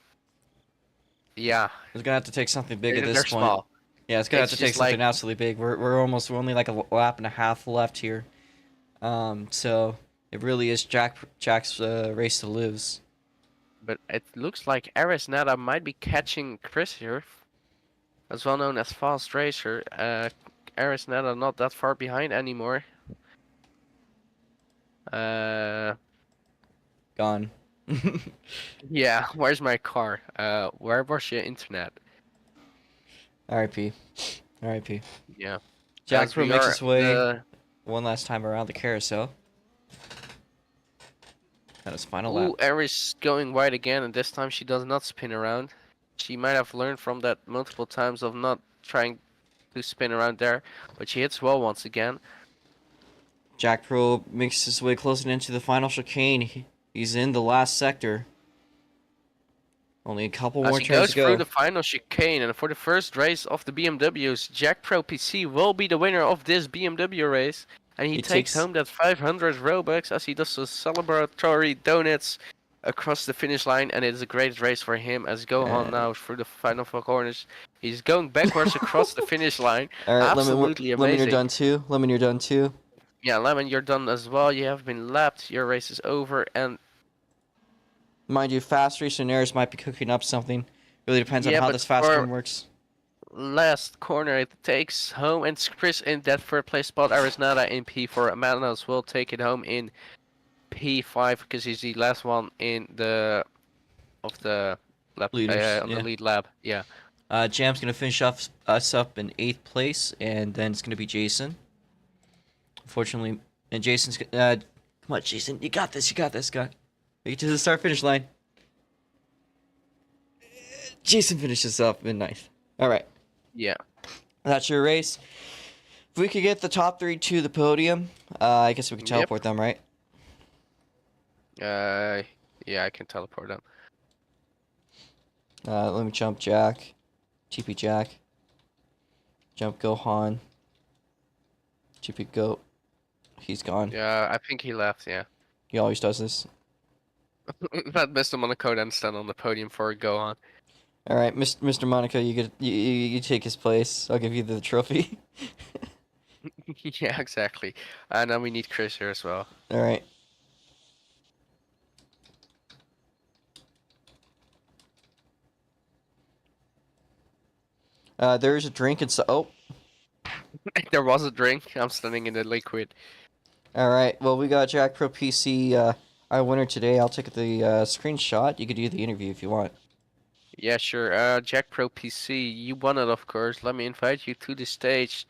Yeah. It's gonna have to take something big at this They're point. small. Yeah, it's gonna have It's to take just something like- absolutely big. We're only like a lap and a half left here. So it really is Jack's race to lose. But it looks like Arisneta might be catching Chris here, as well known as Fast Racer. Arisneta not that far behind anymore. Gone. Yeah, where's my car? Where was your internet? R.I.P. R.I.P. Yeah. Jack As Pro we makes are his way the- one last time around the carousel. Got his final Ooh, lap. Aris going wide again, and this time she does not spin around. She might have learned from that multiple times of not trying to spin around there, but she hits well once again. Jack Pro makes his way closer into the final chicane. He's in the last sector. Only a couple As more he turns goes to go. through the final chicane, and for the first race of the BMWs, Jack Pro PC will be the winner of this BMW race. And he takes home that 500 Robux as he does the celebratory donuts across the finish line. And it's a great race for him as Gohan now through the final four corners. He's going backwards across the finish line. Alright, Absolutely Lemon, amazing. you're done too. Lemon, you're done too. Yeah, Lemon, you're done as well. You have been lapped. Your race is over. And mind you, fast racing errors might be cooking up something. Really depends on how this fast one works. Last corner it takes home, and Chris in that third place spot. Arisneta in P4. Manos will take it home in P5 because he's the last one in the lap, the lead lap. Yeah. Jam's gonna finish off us up in 8th place, and then it's gonna be Jason. Unfortunately, and Jason's come on, Jason, you got this, guy. Make it to the start finish line. Jason finishes up in 9th. All right. Yeah. That's your race. If we could get the top 3 to the podium, I guess we can teleport them, right? Yeah, I can teleport them. Let me jump Jack. TP Jack. Jump Gohan. TP Goat. He's gone. Yeah, I think he left, yeah. He always does this. Let Mr. Monaco then stand on the podium for Gohan. All right, Mr. Monaco, you take his place. I'll give you the trophy. Yeah, exactly. And then we need Chris here as well. All right. There's a drink inside. Oh. There was a drink. I'm standing in the liquid. All right. Well, we got Jack Pro PC, our winner today. I'll take the screenshot. You could do the interview if you want. Yeah, sure. Jack Pro PC, you won it, of course. Let me invite you to the stage.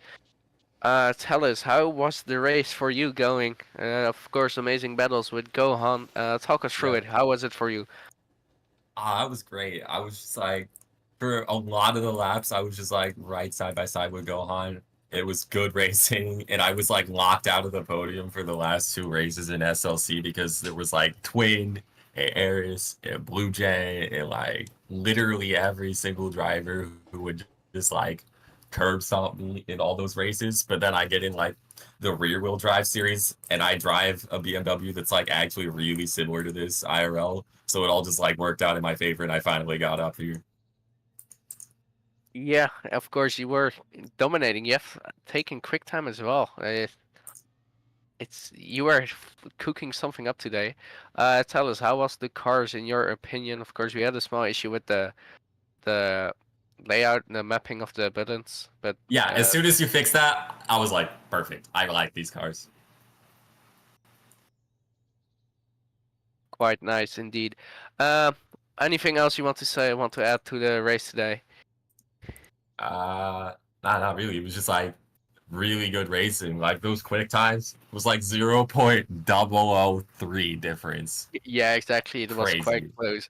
Tell us, how was the race for you going? Of course, amazing battles with Gohan. Talk us through it. How was it for you? It was great. I was just like, for a lot of the laps, I was just like right side by side with Gohan. It was good racing, and I was like locked out of the podium for the last 2 races in SLC because there was like twin and Aris, and Blue Jay, and like literally every single driver who would just like curb stomp me in all those races. But then I get in like the rear wheel drive series and I drive a BMW that's like actually really similar to this IRL. So it all just like worked out in my favor and I finally got up here. Yeah, of course you were dominating. You have taken quick time as well. It's you were cooking something up today. Tell us, how was the cars in your opinion? Of course, we had a small issue with the layout and the mapping of the buttons, but Yeah, as soon as you fix that, I was like, perfect. I like these cars. quite nice indeed. Anything else you want to say? Want to add to the race today? Not really. It was just like really good racing. Like those quick times was like 0.003 difference. Yeah, exactly. It was quite Crazy. close,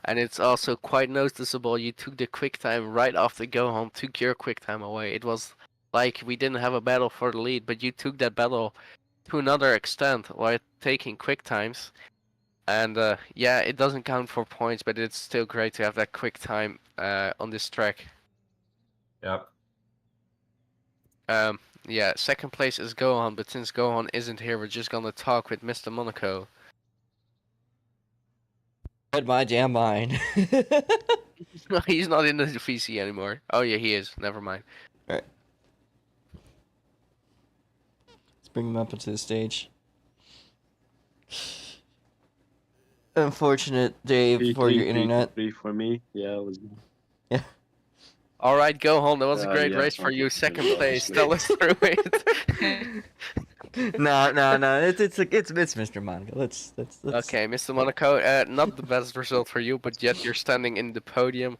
and it's also quite noticeable. You took the quick time right after go home, took your quick time away. It was like we didn't have a battle for the lead, but you took that battle to another extent while taking quick times. And yeah, it doesn't count for points, but it's still great to have that quick time on this track. Yep. Yeah, second place is Gohan, but since Gohan isn't here, we're just gonna talk with Mr. Monaco. Read my damn mind. No, he's not in the VC anymore. Oh yeah, he is. Never mind. Alright. Let's bring him up onto the stage. Unfortunate day for your internet. Three for me. Yeah, it was. All right, Gohan, that was a great Yeah, race for you. something Second place. obviously. Tell us through it. No. It's Mr. Monaco. Let's. Okay, Mr. Monaco, not the best result for you, but yet you're standing in the podium.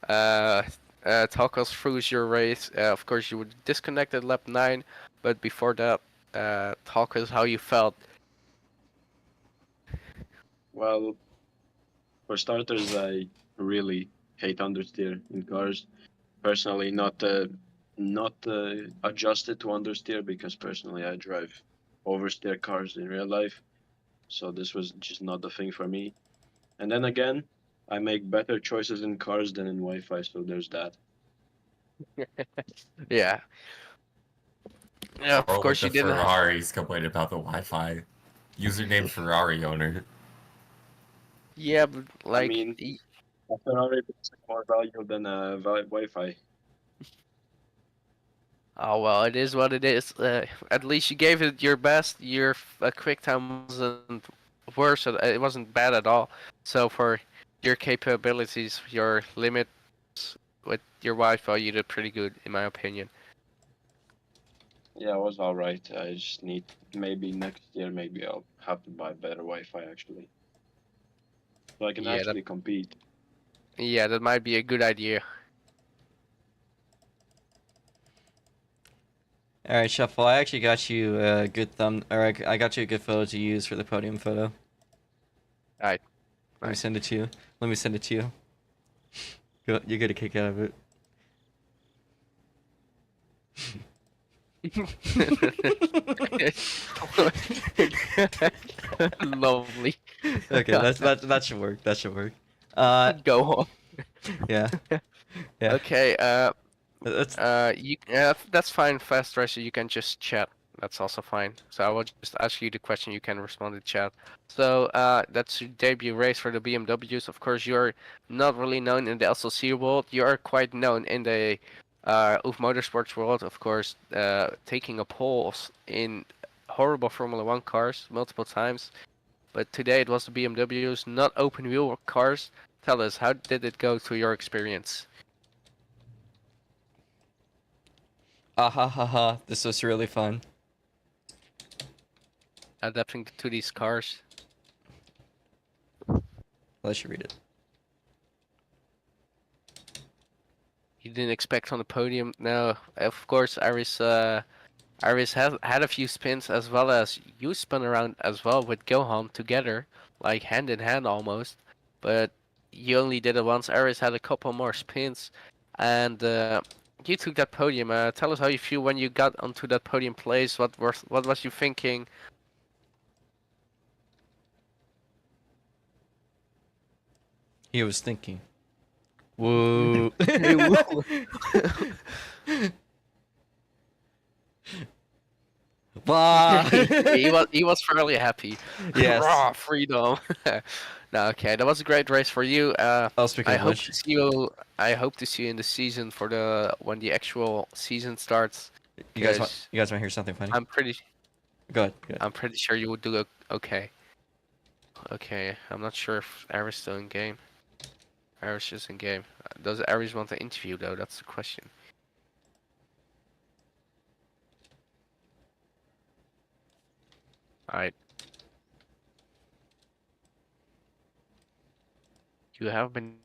Talk us through your race. Of course, you were disconnected lap 9, but before that, talk us how you felt. Well, for starters, I really hate understeer in cars. Personally, not adjusted to understeer because personally I drive oversteer cars in real life, so this was just not the thing for me. And then again, I make better choices in cars than in Wi-Fi, so there's that. Yeah. Yeah, of Or like course the you didn't. Ferraris complained about the Wi-Fi. Username Ferrari owner. Yeah, but like, mean, A Ferrari is more valuable than a Wi-Fi. oh well, it is what it is. At least you gave it your best. Your quick time wasn't worse. It wasn't bad at all. So for your capabilities, your limits with your Wi-Fi, you did pretty good, in my opinion. Yeah, it was all right. I just need maybe next year, maybe I'll have to buy better Wi-Fi actually, so I can Yeah, actually compete. Yeah, that might be a good idea. All right, Shuffle. I actually got you a good I got you a good photo to use for the podium photo. Alright. Let me Nice. send it to you. Let me send it to you. You get a kick out of it. Lovely. Okay, that should work. That should work. Go on. Yeah. Yeah. Okay. That's That's fine, Fast Racer. You can just chat. That's also fine. So I will just ask you the question. You can respond to chat. So that's your debut race for the BMWs. Of course, you're not really known in the SLC world. You are quite known in the of Motorsports world. Of course, taking a pole in horrible Formula One cars multiple times. But today it was the BMWs, not open wheel cars. Tell us, how did it go to your experience? ha. This was really fun. Adapting to these cars. Let you read it. You didn't expect on the podium. No, of course, Iris had a few spins as well as you spun around as well with Gohan together, like hand in hand almost. But you only did it once. Iris had a couple more spins, and you took that podium. Tell us how you feel when you got onto that podium place. What was you thinking? He was thinking. Whoa. Hey, whoa. Wow. he was fairly happy. Yes. Raw freedom. No, okay, that was a great race for you. Oh, speaking I of hope which, to see you. I hope to see you in the season for the when the actual season starts. you guys want Because to hear something funny? I'm pretty Go ahead. Go ahead. I'm pretty sure you would do okay. Okay, I'm not sure if Aris still in game. Aris is in game. Does Aris want to interview though? That's the question. Alright. You have been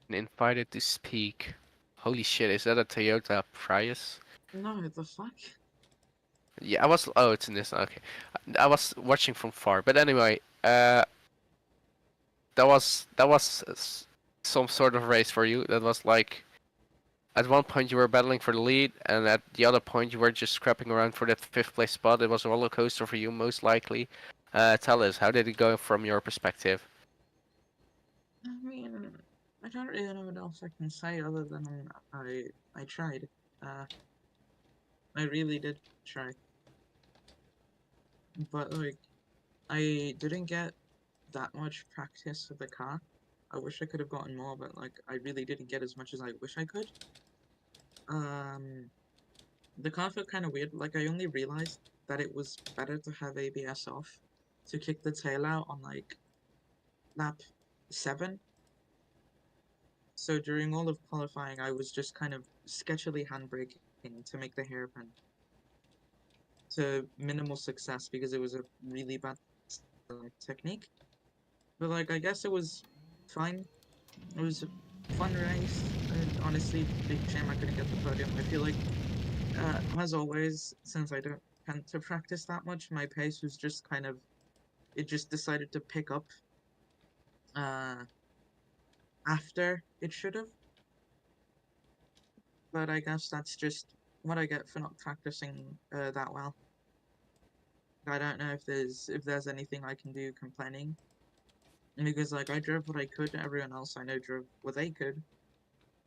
invited to speak. Holy shit, is that a Toyota Prius? No, the fuck? Yeah, I was. Oh, it's in this. Okay, I was watching from far. But anyway, that was some sort of race for you. That was like, at one point you were battling for the lead, and at the other point you were just scrapping around for that fifth place spot. It was a roller coaster for you, most likely. Tell us, how did it go from your perspective? I mean, I don't really know what else I can say other than I tried. I really did try. But like, I didn't get that much practice with the car. I wish I could have gotten more, but like, I really didn't get as much as I wish I could. The car felt kind of weird. Like, I only realized that it was better to have ABS off to kick the tail out on like lap 7. So during all of qualifying, I was just kind of sketchily handbraking to make the hairpin to minimal success because it was a really bad technique. But like, I guess it was fine. It was a fun race. And honestly, big shame I couldn't get the podium. I feel like, as always, since I don't tend to practice that much, my pace was just kind of, it just decided to pick up after it should have. But I guess that's just what I get for not practicing that well. I don't know if there's anything I can do complaining, because like I drove what I could, everyone else I know drove what they could.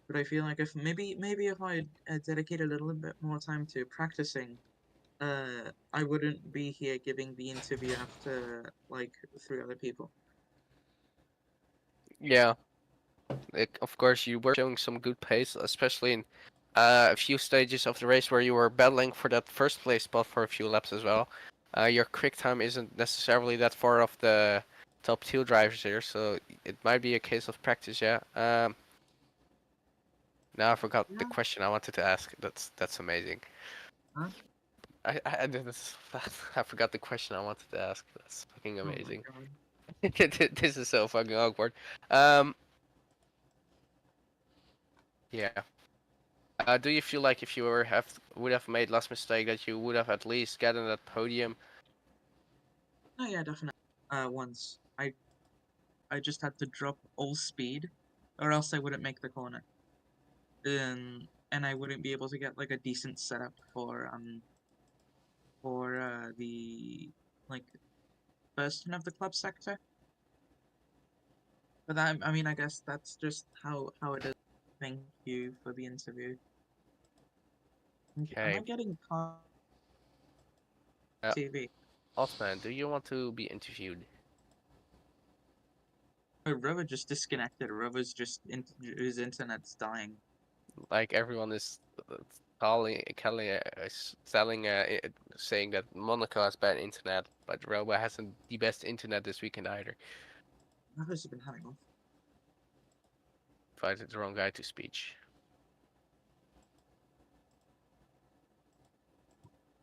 But I feel like if maybe if I dedicated a little bit more time to practicing, I wouldn't be here giving the interview after like 3 other people. Yeah, of course you were showing some good pace, especially in a few stages of the race where you were battling for that first place spot for a few laps as well. Your quick time isn't necessarily that far off the top 2 drivers here, so it might be a case of practice. Yeah. Now I forgot the Yeah. question I wanted to ask. That's amazing. Huh? I did this. I forgot the question I wanted to ask. That's fucking Oh my amazing. God. This is so fucking awkward. Yeah. Do you feel like if you would have made less mistake that you would have at least gotten that podium? Oh yeah, definitely. Once I just had to drop all speed, or else I wouldn't make the corner. And I wouldn't be able to get like a decent setup for the like first turn of the club sector. But that, I mean, I guess that's just how it is. Thank you for the interview. Am Okay. I getting TV? Osman, do you want to be interviewed? Oh, Rover just disconnected. Rover's just his internet's dying. Like everyone is saying that Monaco has bad internet, but Robo hasn't the best internet this weekend either. Rover's been having off. Invited the wrong guy to speech.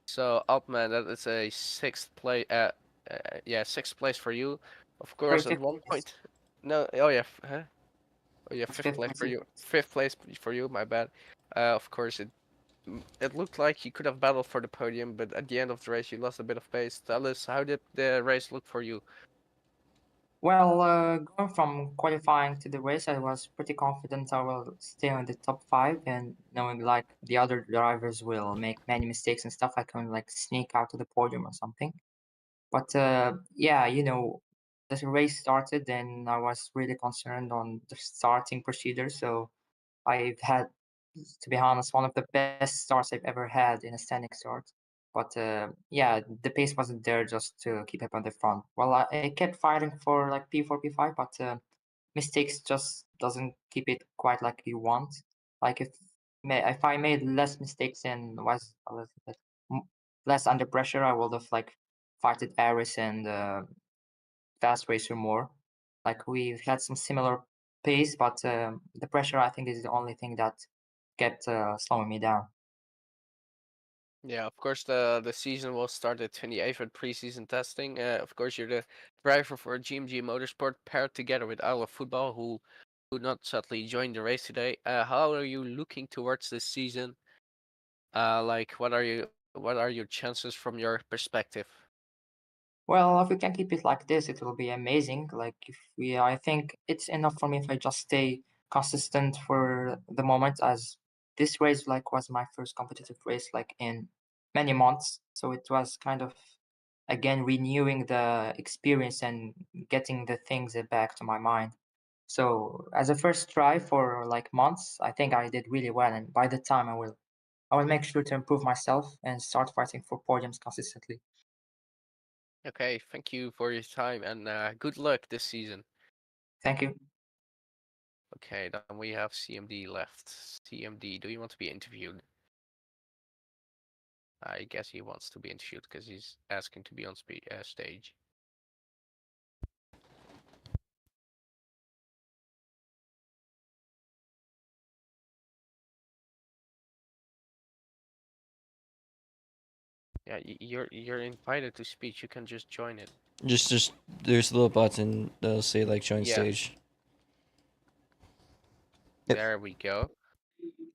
So Altman, that is a sixth place. Yeah, sixth place for you. Of course, at fifth one place. point. No, oh yeah, huh? Oh yeah, It's fifth fifth place for place. you. Fifth place for you. My bad. Of course, it looked like you could have battled for the podium, but at the end of the race, you lost a bit of pace. Tell us, how did the race look for you? Well, going from qualifying to the race, I was pretty confident I will stay in the top 5, and knowing like the other drivers will make many mistakes and stuff, I can like sneak out to the podium or something. But yeah, the race started, then I was really concerned on the starting procedure. So I've had, to be honest, one of the best starts I've ever had in a standing start. But yeah, the pace wasn't there just to keep up on the front. Well, I kept fighting for like P4, P5, but mistakes just doesn't keep it quite like you want. Like if I made less mistakes and was a little bit less under pressure, I would have like fighted Aris and Fast Racer more. Like we've had some similar pace, but the pressure I think is the only thing that kept slowing me down. Yeah, of course the season will start at 28th with preseason testing. Of course, you're the driver for GMG Motorsport paired together with Isle of Football, who could not sadly join the race today. How are you looking towards this season? Like what are your chances from your perspective? Well, if we can keep it like this, it will be amazing. Like if we, I think it's enough for me if I just stay consistent for the moment, as this race like was my first competitive race like in many months. So it was kind of again renewing the experience and getting the things back to my mind. So as a first try for like months, I think I did really well, and by the time I will make sure to improve myself and start fighting for podiums consistently. Okay, thank you for your time and good luck this season. Thank you. Okay, then we have CMD left. CMD, do you want to be interviewed? I guess he wants to be interviewed because he's asking to be on stage. Yeah, you're invited to speak. You can just join it. Just there's a little button that'll say like join Yeah. stage. Yep. There we go.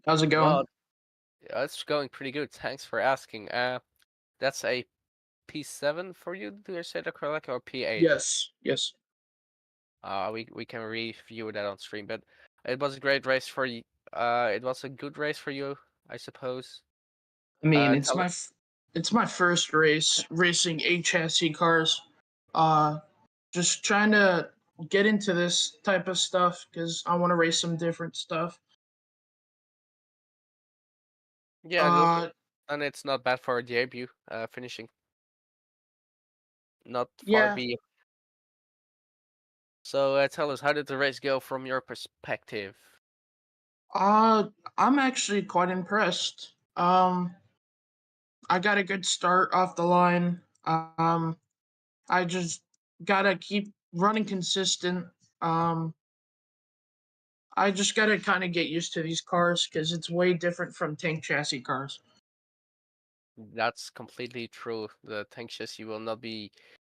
How's it going? Well, it's going pretty good. Thanks for asking. That's a P7 for you. Do I say that correctly, or P8? Yes, yes. We can review that on stream, but it was a great race for you. It was a good race for you, I suppose. I mean, Tell it. it's my first race racing HSE cars. Uh, just trying to get into this type of stuff because I want to race some different stuff. Yeah, go for Uh, it. And it's not bad for a debut, finishing not far yeah. be. So tell us, how did the race go from your perspective? I'm actually quite impressed. I got a good start off the line. I just gotta keep running consistent. Um, I just gotta kind of get used to these cars because it's way different from tank chassis cars. That's completely true. The tank chassis will not be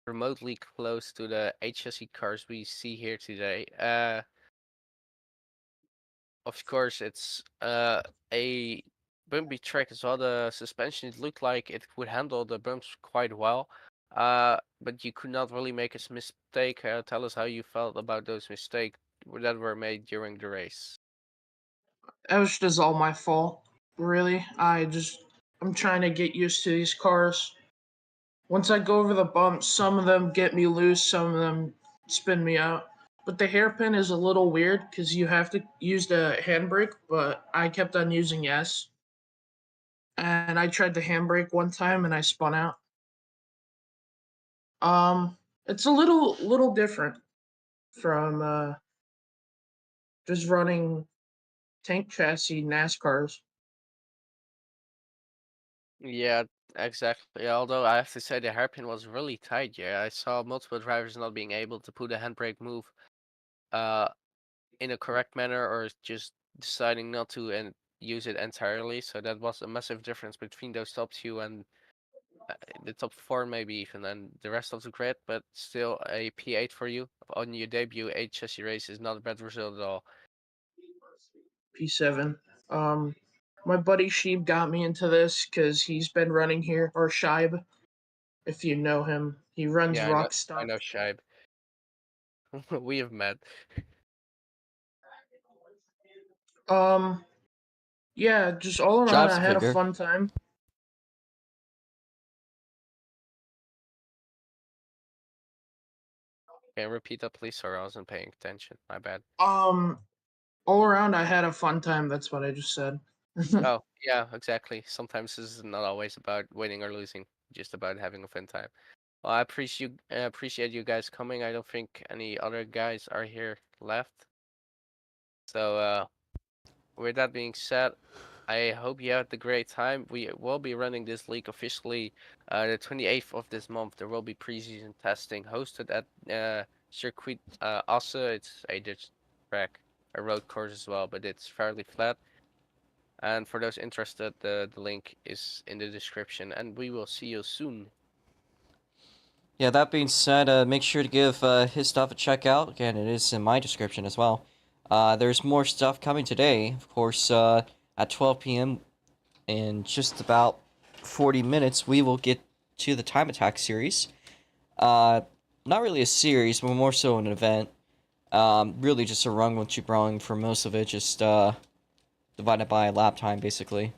remotely close to the HSE cars we see here today. Of course, it's a bumpy track as well. The suspension, it looked like it would handle the bumps quite well. But you could not really make a mistake. Tell us how you felt about those mistakes that were made during the race. That was just all my fault, really. I'm trying to get used to these cars. Once I go over the bumps, some of them get me loose, some of them spin me out. But the hairpin is a little weird because you have to use the handbrake, but I kept on using S. And I tried the handbrake one time and I spun out. Um, it's a little different from just running tank chassis NASCARs. Yeah, exactly. Although I have to say the hairpin was really tight. Yeah, I saw multiple drivers not being able to put a handbrake move uh in a correct manner or just deciding not to and use it entirely. So that was a massive difference between those top two and the top four maybe even and the rest of the grid. But still, a P8 for you on your debut HSE race is not a bad result at all. P7. Um, my buddy Sheeb got me into this because he's been running here, or Scheib, if you know him. He runs Yeah, Rock I Stop. know Shibe. We have met. Um, yeah, just all around, Job's I a had a figure. fun time. Can you repeat that, please? Sorry, I wasn't paying attention. My bad. All around, I had a fun time. That's what I just said. Oh, yeah, exactly. Sometimes this is not always about winning or losing, just about having a fun time. Well, I appreciate you guys coming. I don't think any other guys are here left. So, with that being said, I hope you had a great time. We will be running this league officially the 28th of this month. There will be preseason testing hosted at Circuit Asse. It's a ditch track, a road course as well, but it's fairly flat. And for those interested, the link is in the description, and we will see you soon. Yeah, that being said, make sure to give his stuff a check out. Again, it is in my description as well. There's more stuff coming today. Of course, at 12 p.m. in just about 40 minutes, we will get to the Time Attack series. Not really a series, but more so an event. Really just a run with Brung for most of it, just divided by lap time, basically.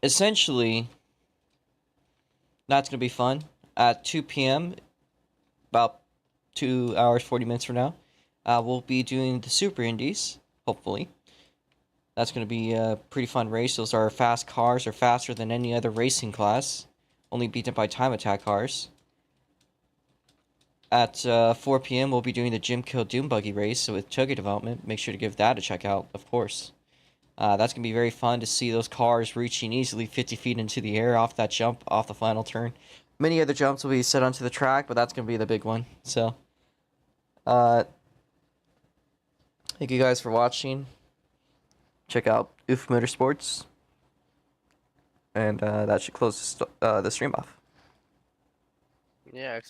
Essentially, that's going to be fun. At 2 p.m., about 2 hours, 40 minutes from now, we'll be doing the Super Indies, hopefully. That's going to be a pretty fun race. Those are fast cars. They're faster than any other racing class. Only beaten by Time Attack cars. At 4 p.m., we'll be doing the Jim Kill Doom Buggy race with Toga Development. Make sure to give that a check out, of course. That's going to be very fun to see those cars reaching easily 50 feet into the air off that jump, off the final turn. Many other jumps will be set onto the track, but that's going to be the big one. So, thank you guys for watching. Check out Oof Motorsports. And that should close the stream off. Yeah.